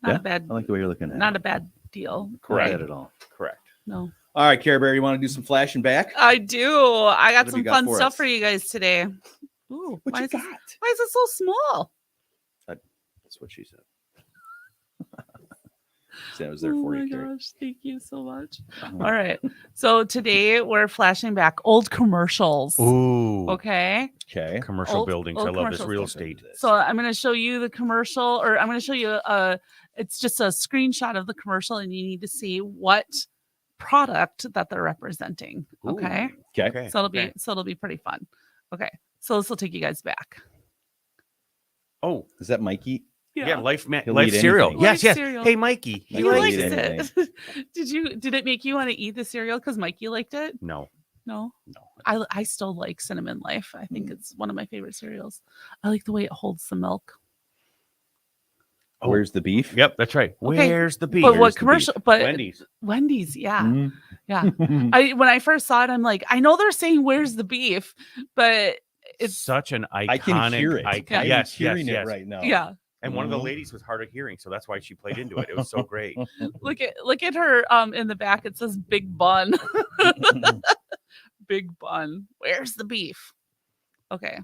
Not Yeah, a bad, I like the way you're looking at not it. a bad deal. Not Correct. bad at all. Correct. No, All right, Care Bear, you want to do some flashing back? I do. I got What have some you got fun for stuff us? for you guys today. Ooh, What why you is, this, got? why is it so small? That's what she said. Said I was there Oh for my you, Carrie. gosh, thank you so much. Uh-huh. All right. So today we're flashing back old commercials. Ooh. Okay. Okay. Commercial Old- buildings. old I love this commercials. real estate. So I'm going to show you the commercial, or I'm going to show you it's just a screenshot of the commercial, and you need to see what product that they're representing. Okay. Ooh, Okay. So it'll be pretty fun. Okay. So this will take you guys back. Oh, Is that Mikey? yeah, life He'll life eat cereal. anything. Yes, Life yes. cereal. Hey, Mikey, He Mikey will likes eat it. Did it make you want to eat the cereal because Mikey liked it? No. No. No. I still like Cinnamon Life. I think Mm. it's one of my favorite cereals. I like the way it holds the milk. Oh. Where's the beef? Yep, that's right. Okay, Where's the beef? But Where's what the commercial? beef? But Wendy's. Wendy's, yeah, Mm. yeah. When I first saw it, I'm like, I know they're saying "Where's the beef," but it's such an iconic. I can hear it. Icon. I'm Yes, hearing yes, it yes. right now. yeah. And one of the Mhm. ladies was hard of hearing, so that's why she played into it. It was so great. Look at her in the back. It says "Big Bun." Big Bun. Where's the beef? Okay,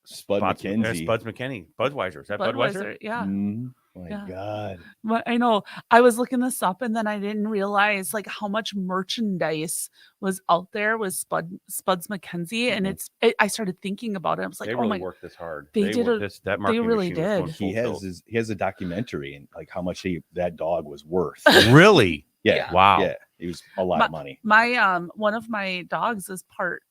Spud McKenzie. Spuds McKinney. Budweiser. Is that Budweiser? Yeah. My Yeah. God. But I know I was looking this up and then I didn't realize like how much merchandise was out there with Spuds McKenzie. And I started thinking about it. I was like, They oh really my, worked this hard. they did worked a- that they marketing really machine was going did. full tilt. He has a documentary and like how much that dog was worth. Really? Yeah. Wow. Yeah. It was a lot of money. my one of my dogs is part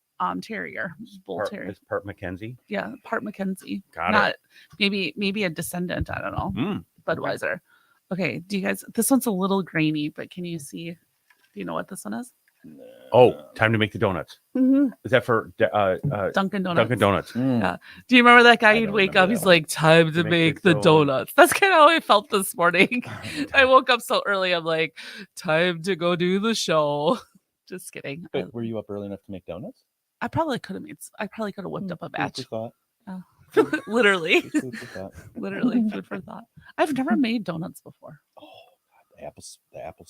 terrier, bull terrier. It's part Mackenzie. Yeah, part McKenzie. Got Not maybe a descendant. I don't know. Mm. Budweiser. Okay, do you guys? This one's a little grainy, but can you see? Do you know what this one is? Oh, time to make the donuts. Mm-hmm. Is that for Dunkin' Donuts. Dunkin' Donuts? Mm. Yeah. Do you remember that guy? I You'd don't wake remember up. that He's one. like, "Time to make the donuts." That's kind of how I felt this morning. I woke up so early. I'm like, "Time to go do the show." Just kidding. But were you up early enough to make donuts? I probably could have whipped up a batch. Food for Literally, thought. Food for thought. literally food for thought. I've never made donuts before. Oh, God. The apple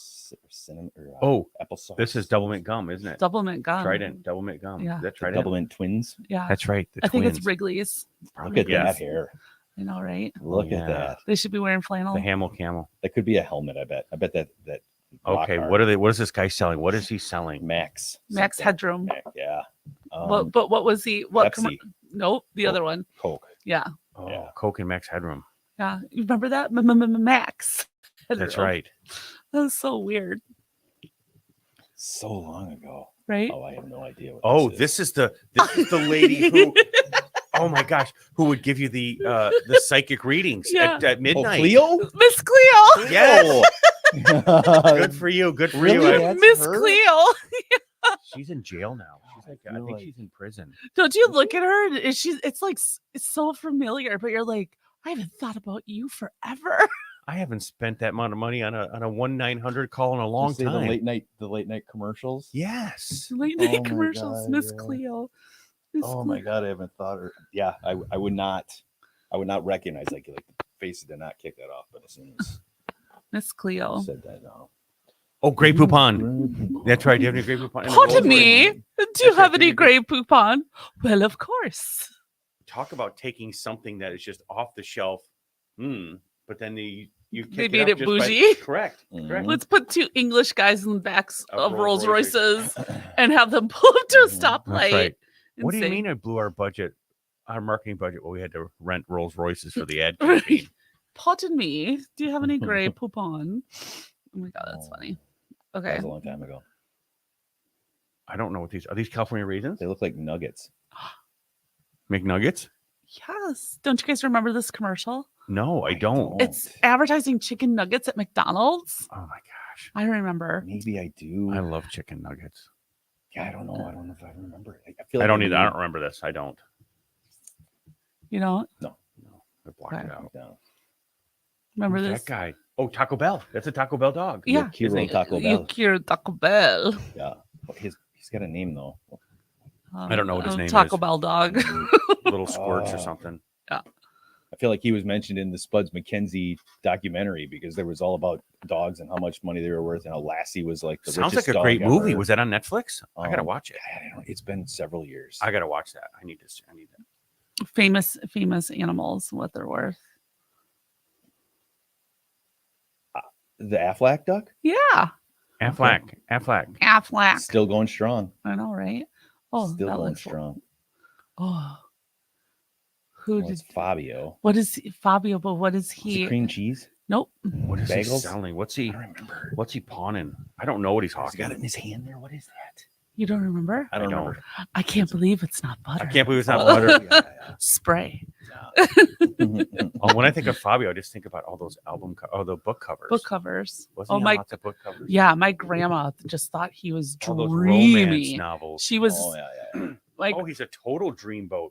cinnamon or Oh, apple sauce. this is double mint gum, isn't it? Double mint gum. Trident, double mint gum. Yeah. Is that The Trident? double mint twins. Yeah, That's right. The I think it's twins. Wrigley's. Look at Yes. that hair. I know, right? Look yeah. at that. They should be wearing flannel. The Hamel Camel. That could be a helmet. I bet that. Okay, rock what hard. are they? What is this guy selling? What is he selling? Max Max something. Headroom. Yeah. But what was he? What? Pepsi. Nope, the other one. Coke. Yeah, Oh, Yeah. Coke and Max Headroom. yeah. You remember that? Max. That's Headroom. right. That was so weird, So long ago. right? Oh, I have no idea. What Oh, this this is the lady who. Oh my gosh, who would give you the psychic readings Yeah. at midnight? Cleo? Miss Cleo. Yes. Oh. Good for you. Good for Really? you. That's Miss her? Cleo. She's in jail now. She's like, I You're think like- she's in prison. Don't you look at her? It's like it's so familiar, but you're like, I haven't thought about you forever. I haven't spent that amount of money on a 1-900 call in a long Say time. The late night commercials. Yes. Late Oh night my commercials, God, Miss yeah. Cleo. Miss Oh Cleo. my God, I haven't thought. Yeah, I would not. I would not recognize like the face did not kick that off. But as soon as Miss Cleo. you said that, no. Oh, Grey Poupon. That's right. Do you have any Grey Poupon? And the Pardon Rolls me. Royce. Do you That's have right, any give me Grey Poupon? Well, of course. Talk about taking something that is just off the shelf. But then you They kick made up it just by- bougie. Correct. Correct. Let's put two English guys in the backs Of of Rolls Rolls Royces and have them pull up to a Mhm. stoplight. That's right. and What do you say, mean I blew our budget, our marketing budget? Well, we had to rent Rolls Royces for the ad Right. campaign. Pardon me. Do you have any Grey Poupon? Oh my God, that's funny. That Okay. was a long time ago. I don't know what these are. These California raisins? They look like nuggets. McNuggets? Yes. Don't you guys remember this commercial? No, I I don't. don't. It's advertising chicken nuggets at McDonald's. Oh my gosh. I remember. Maybe I do. I love chicken nuggets. Yeah, I don't know. I don't know if I remember it. I feel I like don't either. I do. don't remember this. I don't. You know, No, I blocked Okay. it out. No. remember Who's this? that guy? Oh, Taco Bell. That's a Taco Bell dog. Yeah. Kiro Isn't he? Taco You Bell. cure Taco Bell. Yeah. He's got a name though. I don't know what his name Taco is. Bell dog. Little squirts or Oh. something. I feel like he was mentioned in the Spuds McKenzie documentary because there was all about dogs and how much money they were worth and how Lassie was like the Sounds like richest a dog great movie. ever. Was that on Netflix? I gotta Um, watch it. I don't, it's been several years. I gotta watch that. I need that. famous animals, what they're worth. The Aflac duck Yeah. Affleck. Affleck. still going strong. I know, right? Oh, Still that going looks strong. Oh. Who Well, did it's Fabio. what is Fabio, but what is Is it he? cream cheese? Nope. What is he Bagels? selling? What's I he? don't remember. What's he pawning? I don't know what he's He's hawking. got it in his hand there. What is that? You don't remember? I don't I remember. I can't believe it's not butter. I can't believe it's not Oh, butter. yeah, Spray. yeah. Oh, when I think of Fabio, I just think about all those the book covers. Book covers. Wasn't Oh he on my. lots of book covers? Yeah, my grandma just thought he was All those romance dreamy. novels. She was Oh, yeah. like, Oh, he's a total dreamboat.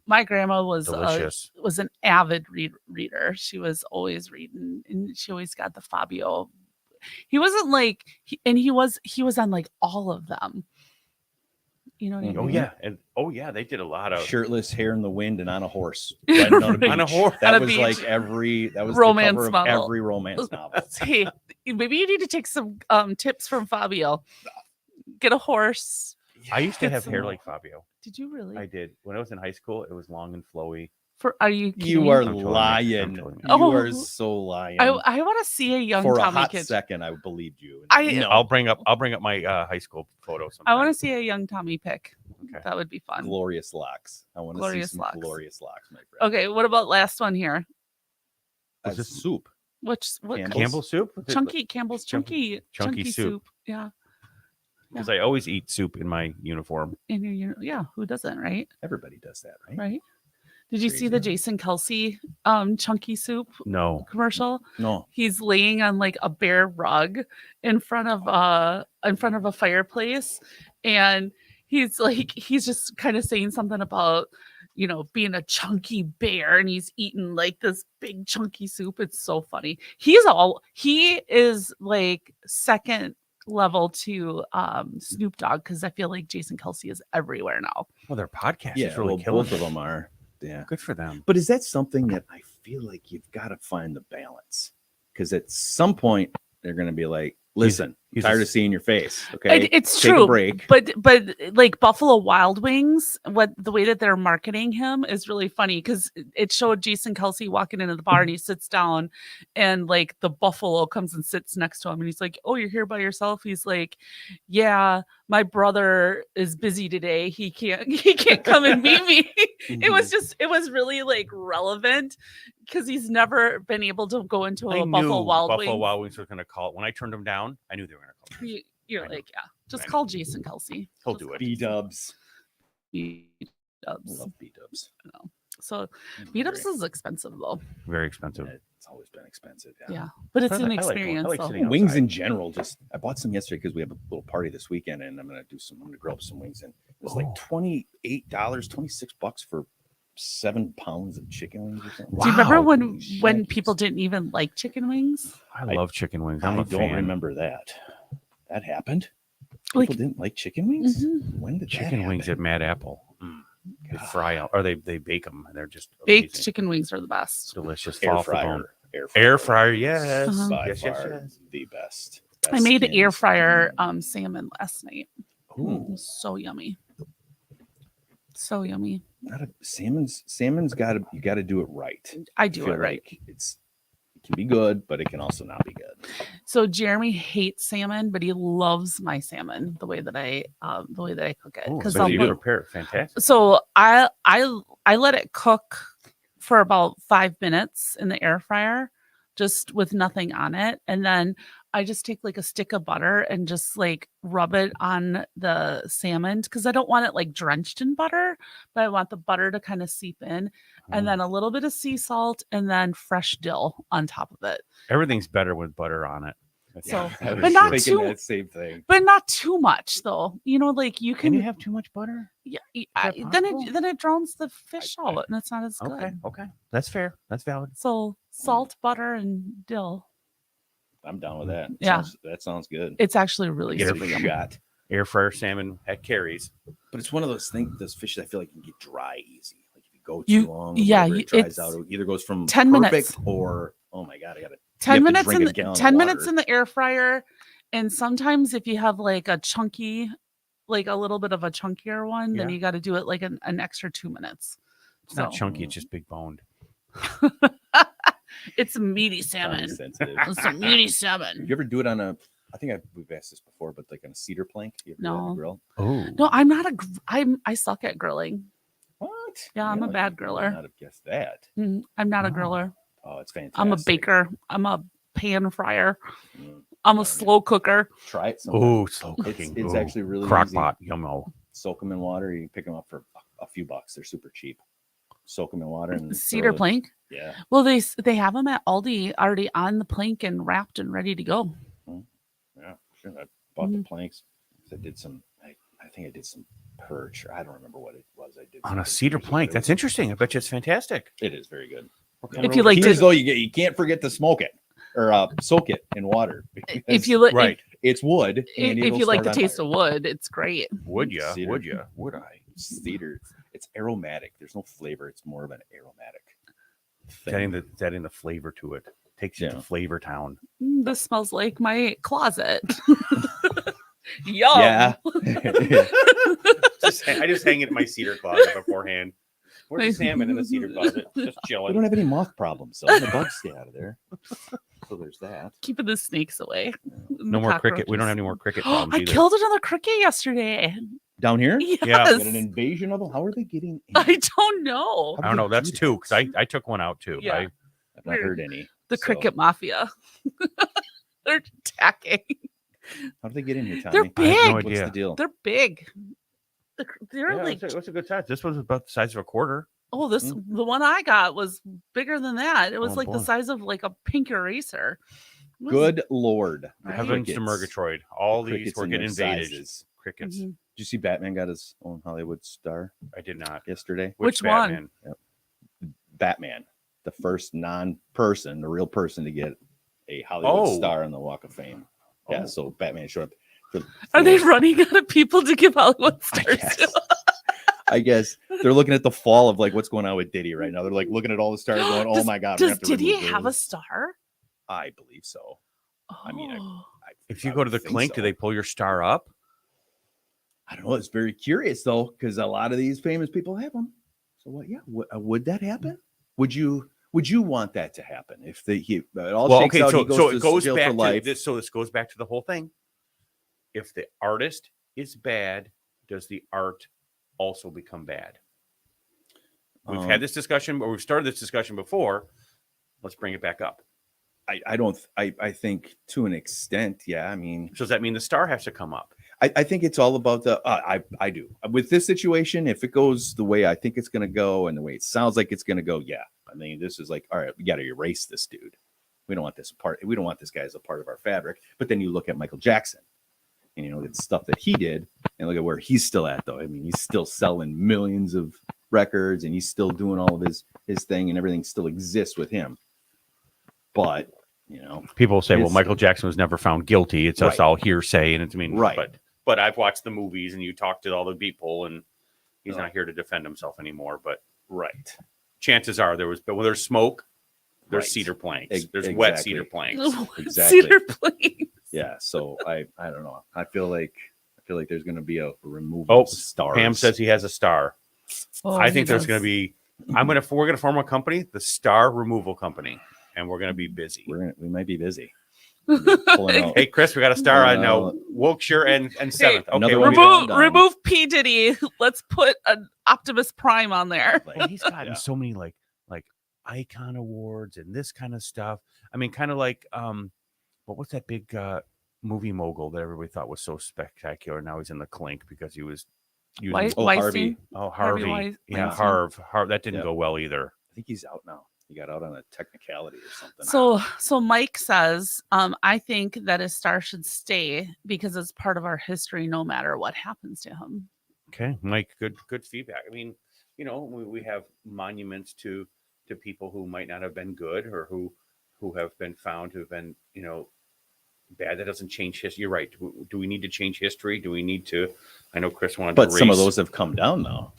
my grandma was Delicious. was an avid reader. She was always reading, and she always got the Fabio. He wasn't like, he was on like all of them. You know what I mean? Oh yeah, they did a lot of Shirtless, hair in the wind, and on a horse. Right. Riding on a beach. On a horse. That On a was beach. like that was Romance the cover of novel. every romance novel. Hey, maybe you need to take some tips from Fabio. Get a horse. I used to Get have some- hair like Fabio. Did you really? I did. When I was in high school, it was long and flowy. Are you? You kidding? are I'm totally- I'm lying. totally- You Oh. are so lying. I want to see a young For a Tommy hot kid. second, I believed you. I- I'll bring up my high school photo sometime. I want to see a young Tommy pick. Okay. That would be fun. glorious locks. I want to see Glorious some locks. glorious locks, my friend. Okay, what about last one here? That's Was this- soup. What Campbell's? Campbell's soup? chunky Campbell's chunky soup. Yeah, Because I always eat soup in my uniform. in yeah. Who doesn't, right? Everybody does that, right? Right. Did you see the Crazy. Jason Kelsey chunky soup No. commercial? No. He's laying on like a bare rug in front of a fireplace, and he's just kind of saying something about, you know, being a chunky bear, and he's eating like this big chunky soup. It's so funny. He is like second level to Snoop Dogg, because I feel like Jason Kelsey is everywhere now. Well, their podcast Yeah, is really well, killing both of them are. Yeah. Good for them. But is that something that I feel like you've got to find the balance? Because at some point they're going to be like, listen, he's tired a- of seeing your face. Okay. It's Take true, a break. but like Buffalo Wild Wings, the way that they're marketing him is really funny, because it showed Jason Kelsey walking into the bar, and he sits down, and like the buffalo comes and sits next to him, and he's like, "Oh, you're here by yourself?" He's like, "Yeah, my brother is busy today. He can't come and meet me." It was really like relevant, because he's never been able to go into I a knew Buffalo Wild Buffalo Wings. Wild Wings were going to call it. When I turned them down, I knew they were going to call it. You're I know. like, yeah, just I know. call Jason Kelsey. He'll Just do call it. B-dubs. B-dubs. Love B-dubs. So B-dubs is expensive though. Very expensive. It's always been expensive. Yeah, but it's I an like- I like- experience. I like though. sitting Wings outside. in general, I bought some yesterday because we have a little party this weekend, and I'm gonna grill up some wings, and it was like $28, $26 for 7 pounds of chicken wings or something. Do you remember Wow. when Shnikes. people didn't even like chicken wings? I love chicken wings. I'm I a don't fan. remember that. That happened. People Like- didn't like chicken wings. Mhm. When did that Chicken wings happen? at Mad Apple. They fry out, or they bake them, and they're just Baked amazing. chicken wings are the best. delicious. Air fall off the bone. fryer. Air fryer, yes. Uh-huh. By Yes, yes, far yes. the best. I made Best air skins. fryer salmon last night. It Ooh, was so yummy. So yummy. salmon's got to, you got to do it right. I I do feel it right. like it can be good, but it can also not be good. So Jeremy hates salmon, but he loves my salmon the way that I cook it. Ooh, Because but I'll you put, prepare it fantastic. so I let it cook for about 5 minutes in the air fryer, just with nothing on it, and then I just take like a stick of butter and just like rub it on the salmon, because I don't want it like drenched in butter, but I want the butter to kind of seep in, and then a little bit of sea salt, and then fresh dill on top of it. Everything's better with butter on it. That's- So- I was but not thinking too- that same thing. But not too much though. You know, like you Can can you have too much butter? yeah, that then possible? it drowns the fish I- out, and it's not as good. Okay, okay, that's fair. That's valid. So salt, butter, and dill. I'm down with that. Yeah. That sounds good. It's actually really Give super it a yummy. shot. Air fryer salmon at Carrie's. But it's one of those things, those fish that I feel like can get dry easy. Like if you go too You- long, yeah, it it's dries out. It either goes from 10 perfect minutes. or oh my god, I gotta 10 have to minutes drink in a the gallon of 10 minutes water. in the air fryer, and sometimes if you have like a chunky, like a little bit of a chunkier one, then Yeah. you got to do it like an extra 2 minutes. It's not So- chunky, it's just big boned. It's meaty Time salmon. sensitive. It's a meaty You salmon. ever do it on a? I think we've asked this before, but like on a cedar plank. You ever do that on No. a grill? Oh, No, I'm not a. I suck at grilling. What? Yeah, I'm a Really? bad I would griller. not have guessed that. I'm not a Oh. griller. Oh, it's fantastic. I'm a baker. I'm a pan fryer. Mm, I'm a slow cooker. try it sometime. Oh, slow cooking. It's actually really crock easy. pot. Yummo. Soak them in water. You can pick them up for a few bucks. They're super cheap. Soak them in water and Cedar plank. Yeah. Well, they have them at Aldi already on the plank and wrapped and ready to go. Yeah, sure. I bought the planks. I did some. I think I did some perch. I don't remember what it was. I did On a some cedar perch, plank. but That's interesting. I bet you it's fantastic. it is very good. If you like Here's to, though, you can't forget to smoke it or soak it in water. if you like, Right. It's wood. And if you like the taste of of wood, it's great. Would you? Cedar. Would you? Would I? cedar, it's aromatic. There's no flavor. It's more of an aromatic Is that in the flavor to it? Takes you to Flavor Town. This smells like my closet. Yum. Yeah. I just hang it in my cedar closet beforehand. Where's the salmon in the cedar closet? Just We chilling. don't have any moth problems, so the bugs stay out of there. So there's that. Keeping the snakes away. No more cricket. We don't have any more cricket problems I either. killed another cricket yesterday. Down here? Yes. Yeah. We got an invasion of them. How are they getting in? I don't know. I don't know. That's two because I took one out too. Yeah. I've not heard any. The So, cricket mafia. They're attacking. How do they get in here, Tommy? They're I have big. no What's idea. the deal? They're big. They're Yeah, like, what's a good size? This was about the size of a quarter. oh, the one I got was bigger than that. It was Oh, like the boy. size of like a pink eraser. It was- Good Lord. Right? Heavens to Crickets. Murgatroyd. All The these crickets were in getting their invaded. sizes. Crickets. Mhm. Did you see Batman got his own Hollywood star I did not. yesterday? Which one? Batman? Batman, the first non-person, the real person to get a Hollywood Oh. star on the Walk of Fame. Yeah, Oh. so Batman showed up. Are they running out of people to give Hollywood stars to? I guess they're looking at the fall of like what's going on with Diddy right now. They're like looking at all the stars, going, "Oh Does- my God!" we're Does gonna have to Diddy remove have a those." star? I believe so. I mean, Oh. If you I go to the would think clink, so. do they pull your star up? I don't know. It's very curious though, because a lot of these famous people have them. So what? Yeah, would that happen? Would you want that to happen if it all Well, shakes okay, out? so He goes so to it goes jail back for to life. this. So this goes back to the whole thing. If the artist is bad, does the art also become bad? We've had this discussion, or we've started this discussion before. Let's bring it back up. I think to an extent, yeah. I mean, So does that mean the star has to come up? I think it's all about the. I do with this situation. If it goes the way I think it's going to go, and the way it sounds like it's going to go, yeah. I mean, this is like, all right, we got to erase this dude. We don't want this part. We don't want this guy as a part of our fabric. But then you look at Michael Jackson, and you know the stuff that he did, and look at where he's still at. Though I mean, he's still selling millions of records, and he's still doing all of his thing, and everything still exists with him. But you know, People say, well, It's- Michael Jackson was never found guilty. It's us Right. all hearsay, and it's Right. But I've watched the movies, and you talk to all the people, and he's Oh. not here to defend himself anymore. But right. chances are when there's smoke, there's Right. cedar planks. Ex- There's wet exactly. cedar planks. Exactly. Cedar planks. Yeah, so I don't know. I feel like there's going to be a removal Oh, of stars. Pam says he has a star. Oh, I he think there's does. going to be. We're going to form a company, the Star Removal Company, and we're going to be busy. we might be busy. Pulling out. Hey, Chris, we got a star on now. Wilkshire and Seventh. Okay, another we'll one be down. Remove P Diddy. Let's put an Optimus Prime on there. Well, he's gotten Yeah. so many like icon awards and this kind of stuff. I mean, kind of like but what's that big movie mogul that everybody thought was so spectacular? Now he's in the clink because he was using Harvey. Weinstein? Harvey. Harvey Yeah, Weinstein. Harv. That didn't Yeah. go well either. I think he's out now. He got out on a technicality or something. So Mike says, I think that his star should stay because it's part of our history, no matter what happens to him. Okay, Mike, good feedback. I mean, you know, we have monuments to people who might not have been good or who have been found to have been, you know, bad. That doesn't change history. You're right. Do we need to change history? Do we need to? I know Chris wanted but to some of erase- those have come down though.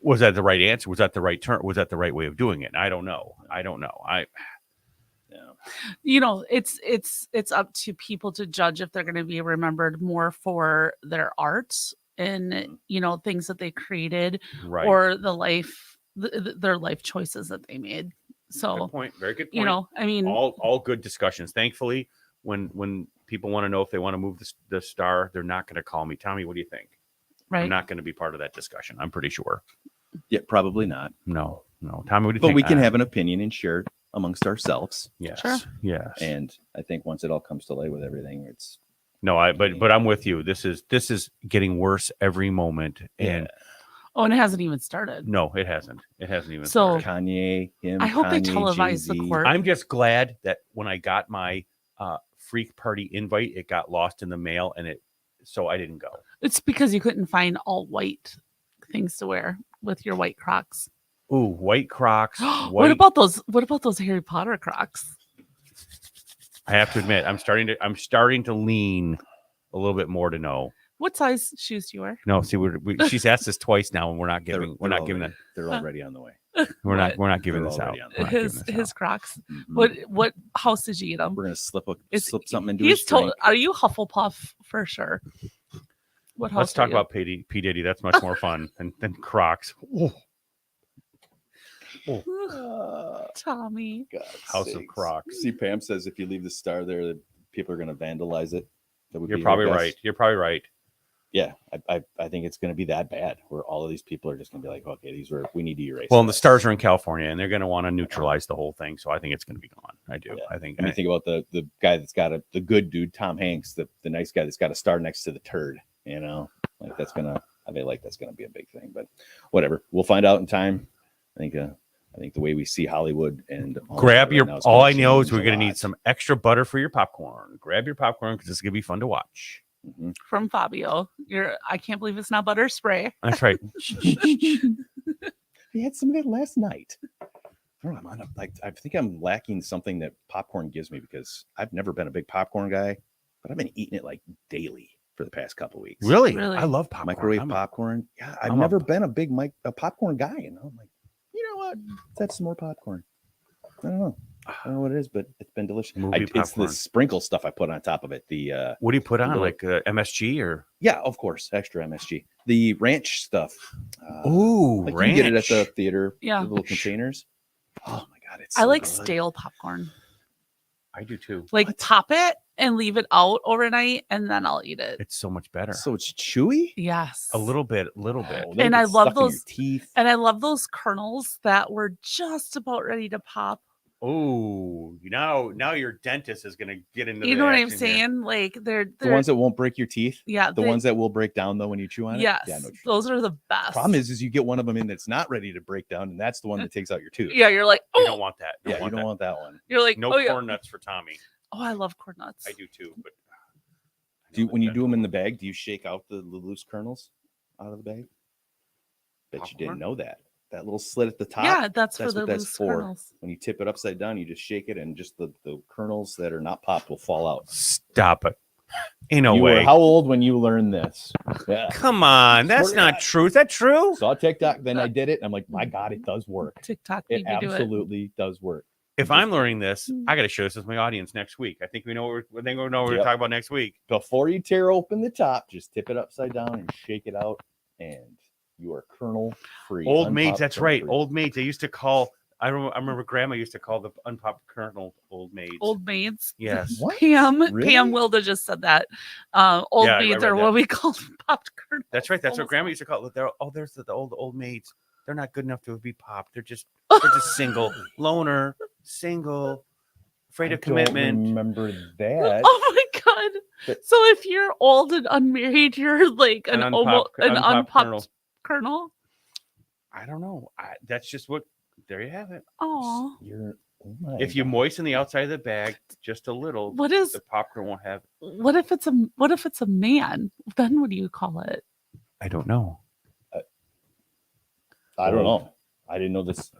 Was that the right answer? Was that the right turn? Was that the right way of doing it? I don't know. Yeah. You know, it's up to people to judge if they're going to be remembered more for their art and you know things that they created Right. or their life choices that they made. So Good point. Very good point. you know, I mean, all good discussions. Thankfully, when people want to know if they want to move the star, they're not going to call me. Tommy, what do you think? right? I'm not going to be part of that discussion. I'm pretty sure. Yeah, probably not. No. Tommy, what do you But think? we can have an opinion and share amongst ourselves. Yes. Sure. Yes. And I think once it all comes to light with everything, it's No, but I'm with you. This is getting worse every moment. And Oh, and it hasn't even started. no, it hasn't. It hasn't even So- started. Kanye, him. I hope they Kanye, televise the Jay-Z. court. I'm just glad that when I got my freak party invite, it got lost in the mail, and so I didn't go. It's because you couldn't find all white things to wear with your white Crocs. Ooh, white Crocs. What about those Harry Potter Crocs? I have to admit, I'm starting to lean a little bit more to no. What size shoes do you wear? No, see, she's asked us twice now, and we're not giving that. They're already on the way. We're not giving They're this out. already on We're not giving His this out. Crocs. Mhm. What house did you get them? We're gonna slip It's- something into He's his told. drink. Are you Hufflepuff for sure? What house? Let's talk are you? about P Diddy. That's much more fun than Crocs. Ooh, Tommy. God's House of sakes. Crocs. See, Pam says if you leave the star there, that people are gonna vandalize it. That would You're be her probably guess. right. You're probably right. Yeah, I think it's gonna be that bad where all of these people are just gonna be like, okay, we need to erase. Well, and the this. stars are in California, and they're going to want to neutralize the whole thing. So I think it's going to be gone. I do. Yeah. I think. I mean, think about the guy that's got the good dude, Tom Hanks, the nice guy that's got a star next to the turd. You know, like that's gonna be a big thing. But whatever, we'll find out in time. I think the way we see Hollywood and Grab your. All I know is we're going to need need some extra butter for your popcorn. Grab your popcorn because it's going to be fun to watch. Mm-hmm. From Fabio. I can't believe it's not butter spray. That's right. He had some of that last night. I don't know. I think I'm lacking something that popcorn gives me because I've never been a big popcorn guy, but I've been eating it like daily for the past couple of weeks. Really? Really? I love popcorn. Microwave popcorn. Yeah, I've I'm never been a big popcorn guy. You know, I'm like, you know what? That's some more popcorn. I don't know what it is, but it's been delicious. Movie It's the popcorn. sprinkle stuff I put on top of it. The What do you put on? little- Like MSG or? yeah, of course, extra MSG. The ranch stuff. Ooh, like ranch. you can get it at the theater. Yeah. The little containers. Oh my god, it's I so like good. stale popcorn. I do too. Like What? pop it and leave it out overnight, and then I'll eat it. It's so much better. So it's chewy. Yes. A little bit. Oh, And let it I get love stuck in your those- teeth. And I love those kernels that were just about ready to pop. Oh, now your dentist is going to get into. You the know what I'm action here. saying? Like they're The ones that won't break your teeth. yeah, The ones that will break down though when you chew on it. yes, Yeah, I know what you're those are the best. problem is you get one of them in that's not ready to break down, and that's the one that takes out your tooth. yeah, you're like, You oh, don't want that. Yeah, you want don't that. want that one. you're like, No oh yeah, corn nuts for Tommy. oh, I love corn nuts. I do too, but When you do them in the bag, do you shake out the loose kernels out of the bag? Bet you didn't Popcorn? know that. That little slit at the top. Yeah, that's for that's the what that's loose for. kernels. When you tip it upside down, you just shake it, and just the kernels that are not popped will fall out. stop it. In a You way. were how old when you learned this? Yeah. Come on, that's Swear to not God. true. Is that true? Saw TikTok, then I did it. And I'm like, my God, it does work. TikTok, It made me do it. absolutely does work. If I'm learning this, I got to show this to my audience next week. I think we know what we're going to Yep. talk about next week. Before you tear open the top, just tip it upside down and shake it out, and you are kernel free. Old maids, that's kernel right. free. Old maids. They used to call. I remember Grandma used to call the unpopped kernel old maids. Old maids. Yes. What? Pam Really? Wilda just said that. Old Yeah, I maids read are that. what we call popped kernels. That's right. That's what Almost Grandma used to call it. There's the old maids. They're not good enough to be popped. They're just single, loner, single, afraid I of don't commitment. remember that. Oh my god! But- So if you're old and unmarried, you're like an unpopped kernel. I don't know. That's just what. There you have it. Oh, You're, oh my If you God. moisten the outside of the bag just a little, what is? the popcorn won't have. What if it's a man? Then what do you call it? I don't know. I don't know. I didn't know this.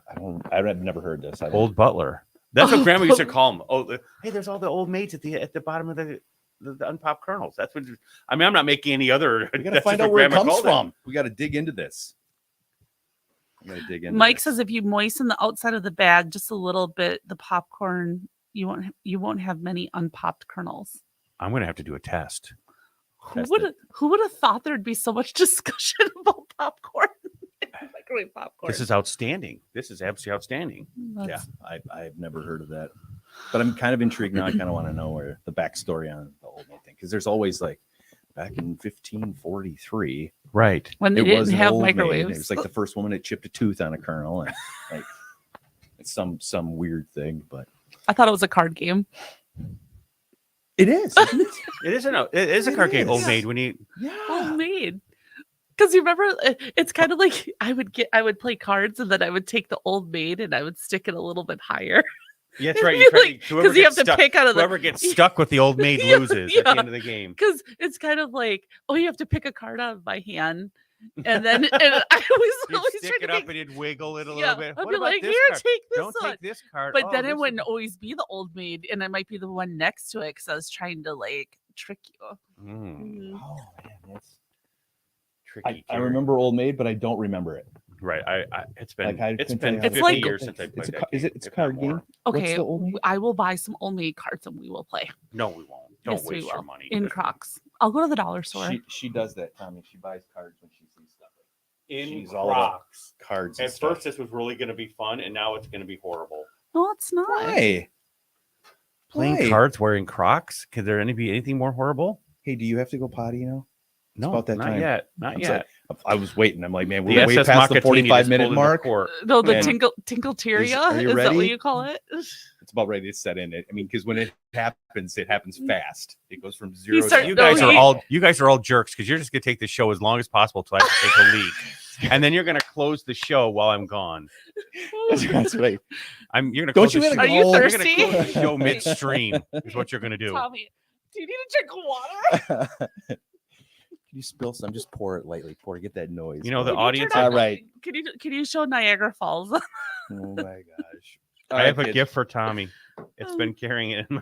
I've never heard this. Old butler. That's what Oh, Grandma used to call them. Oh, hey, there's all the old maids at the bottom of the unpopped kernels. That's what. I mean, I'm not making any other. We gotta that's find just out what where it Grandma comes called them. from. We got to dig into this. We got to dig into Mike this. says if you moisten the outside of the bag just a little bit, the popcorn you won't have many unpopped kernels. I'm gonna have to do a test. Test Who would have thought there'd be so much discussion about popcorn? Microwave popcorn. This is outstanding. This is absolutely outstanding. That's- Yeah, I've never heard of that, but I'm kind of intrigued now. I kind of want to know where the backstory on the old maid thing, because there's always like back in 1543, Right. when they it was didn't an have old maid. microwaves. It was like the first woman that chipped a tooth on a kernel, and like It's some weird thing, but I thought it was a card game. it is. Isn't it? It is a It card game. Old is. Maid. When you Yeah. Homemade. Because you remember, it's kind of like I would play cards and then I would take the Old Maid and I would stick it a little bit higher. yeah, that's right. You Because you have to pick out of whoever the. gets stuck with the Old Maid Yeah, loses at the yeah. end of the game. Because it's kind of like, oh, you have to pick a card out of my hand, and then I You'd always stick tried it to up make, and you'd wiggle it a yeah, little bit. I'd What be about like, this here, card? take this Don't one. take this card. But Oh, then it this wouldn't one. always be the Old Maid, and I might be the one next to it because I was trying to like trick you. Mm, Oh man, that's tricky. I Terry. remember Old Maid, but I don't remember it. Right. It's been Like, I it's couldn't tell been you how 50 It's like- years since I played that game. It's a if not card game? more. What's Okay, the Old Maid? I will buy some Old Maid cards and we will play No, we won't. Don't Yes, we waste your will. money. in Crocs. I'll go to the dollar store. She does that, Tommy. She buys cards when she sees stuff. In She's all about Crocs. Cards. And At stuff. first, this was really going to be fun, and now it's going to be horrible. No, it's not. Why? Playing Why? cards wearing Crocs? Could there be anything more horrible? Hey, do you have to go potty now? No, about that not time. yet. Not I'm yet. I was waiting. I'm like, man, The we're way SS past the Makatini 45-minute just pulled into mark. court. No, the And tinkleteria. are you Is that ready? what you call it? It's about ready to set in it. I mean, because when it happens fast. It goes from zero. start- to You No, guys are all jerks because you're just gonna take the show as long as possible till I have to take a leak, and then you're gonna close the show while I'm gone. That's right. You're gonna Don't close you the have show. Are you Oh, You're thirsty? gonna close the show midstream. Is what you're gonna do. Tommy, do you need a drink of water? Can you spill some? Just pour it lightly. Get that noise. You know, the Can you audience- turn on- All right. Can you show Niagara Falls? Oh my gosh. I have a gift for Tommy. It's been carrying it in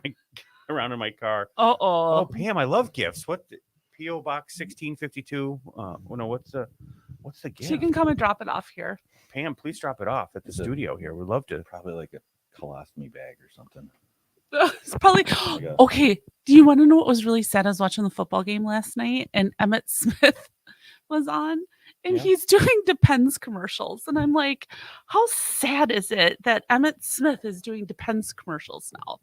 around in my car. Oh, Oh, Pam, I love gifts. PO Box 1652? What's the gift? she can come and drop it off here. Pam, please drop it off at the studio here. We'd love to. Probably like a colostomy bag or something. It's probably God. okay. Do you want to know what was really sad? I was watching the football game last night, and Emmett Smith was on, and Yeah. he's doing Depends commercials, and I'm like, how sad is it that Emmett Smith is doing Depends commercials now?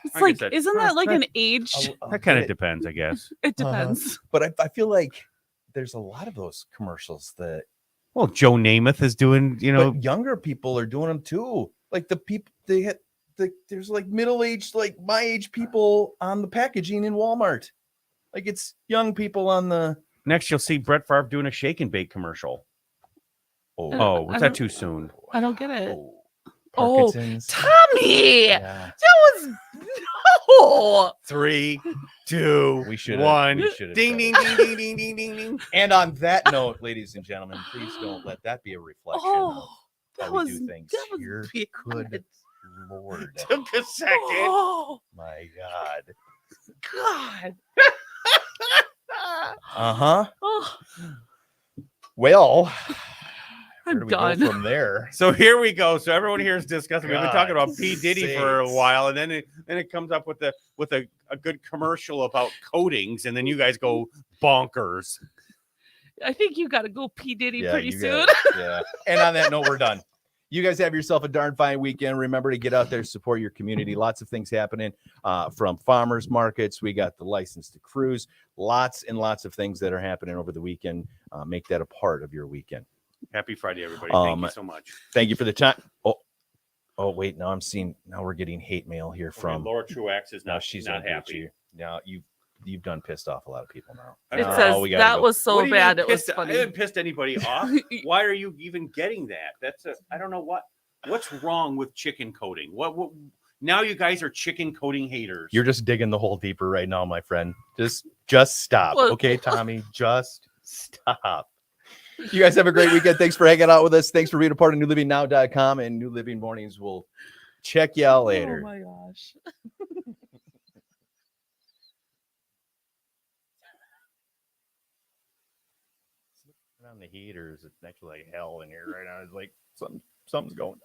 It's I like, guess that- isn't that like an age? That kind of depends, I guess. It depends. But I feel like there's a lot of those commercials that Well, Joe Namath is doing, but younger people are doing them too. Like the people there's like middle-aged, like my age people on the packaging in Walmart. Like it's young people on the next you'll see Brett Favre doing a shake and bake commercial. Oh, was that too soon? I don't get it. Oh, Oh, Parkinson's. Tommy, Yeah. that was no. 3, 2, We should 1. ding Ding, ding, ding, ding, ding, ding, ding, ding. And on that note, ladies and gentlemen, please don't let that be a reflection Oh, of that how we was do things that was here. bad. Good Lord. Took a second. Oh My God. God. Uh-huh. Oh, Well, where I'm do we go done. from there? So here we go. So everyone here is discussing. We've been talking God about P. Diddy for a sakes. while, and then it comes up with a good commercial about coatings, and then you guys go bonkers. I think you got to go P Diddy pretty you soon. got it. Yeah. And on that note, we're done. You guys have yourself a darn fine weekend. Remember to get out there, support your community. Lots of things happening from farmers markets. We got the license to cruise. Lots and lots of things that are happening over the weekend. Make that a part of your weekend. Happy Friday, everybody. Thank you so much. Thank you for the time. Oh, wait. Now we're getting hate mail here Okay, from. Laura Truax is Now not. she's not angry at happy. you. Now you've done pissed off a lot of people now. It No, says we gotta that go. was so What do you bad. mean It was pissed- I funny. haven't pissed anybody off. Why are you even getting that? I don't know what's wrong with chicken coating. What now you guys are chicken coating haters. You're just digging the hole deeper right now, my friend. Just stop. Well- Okay, Tommy, just stop. You guys have a great weekend. Thanks for hanging out with us. Thanks for being a part of newlivingnow.com and New Living Mornings. We'll check y'all later. Oh my gosh. On the heaters, it's actually like hell in here right now. It's like something's going down.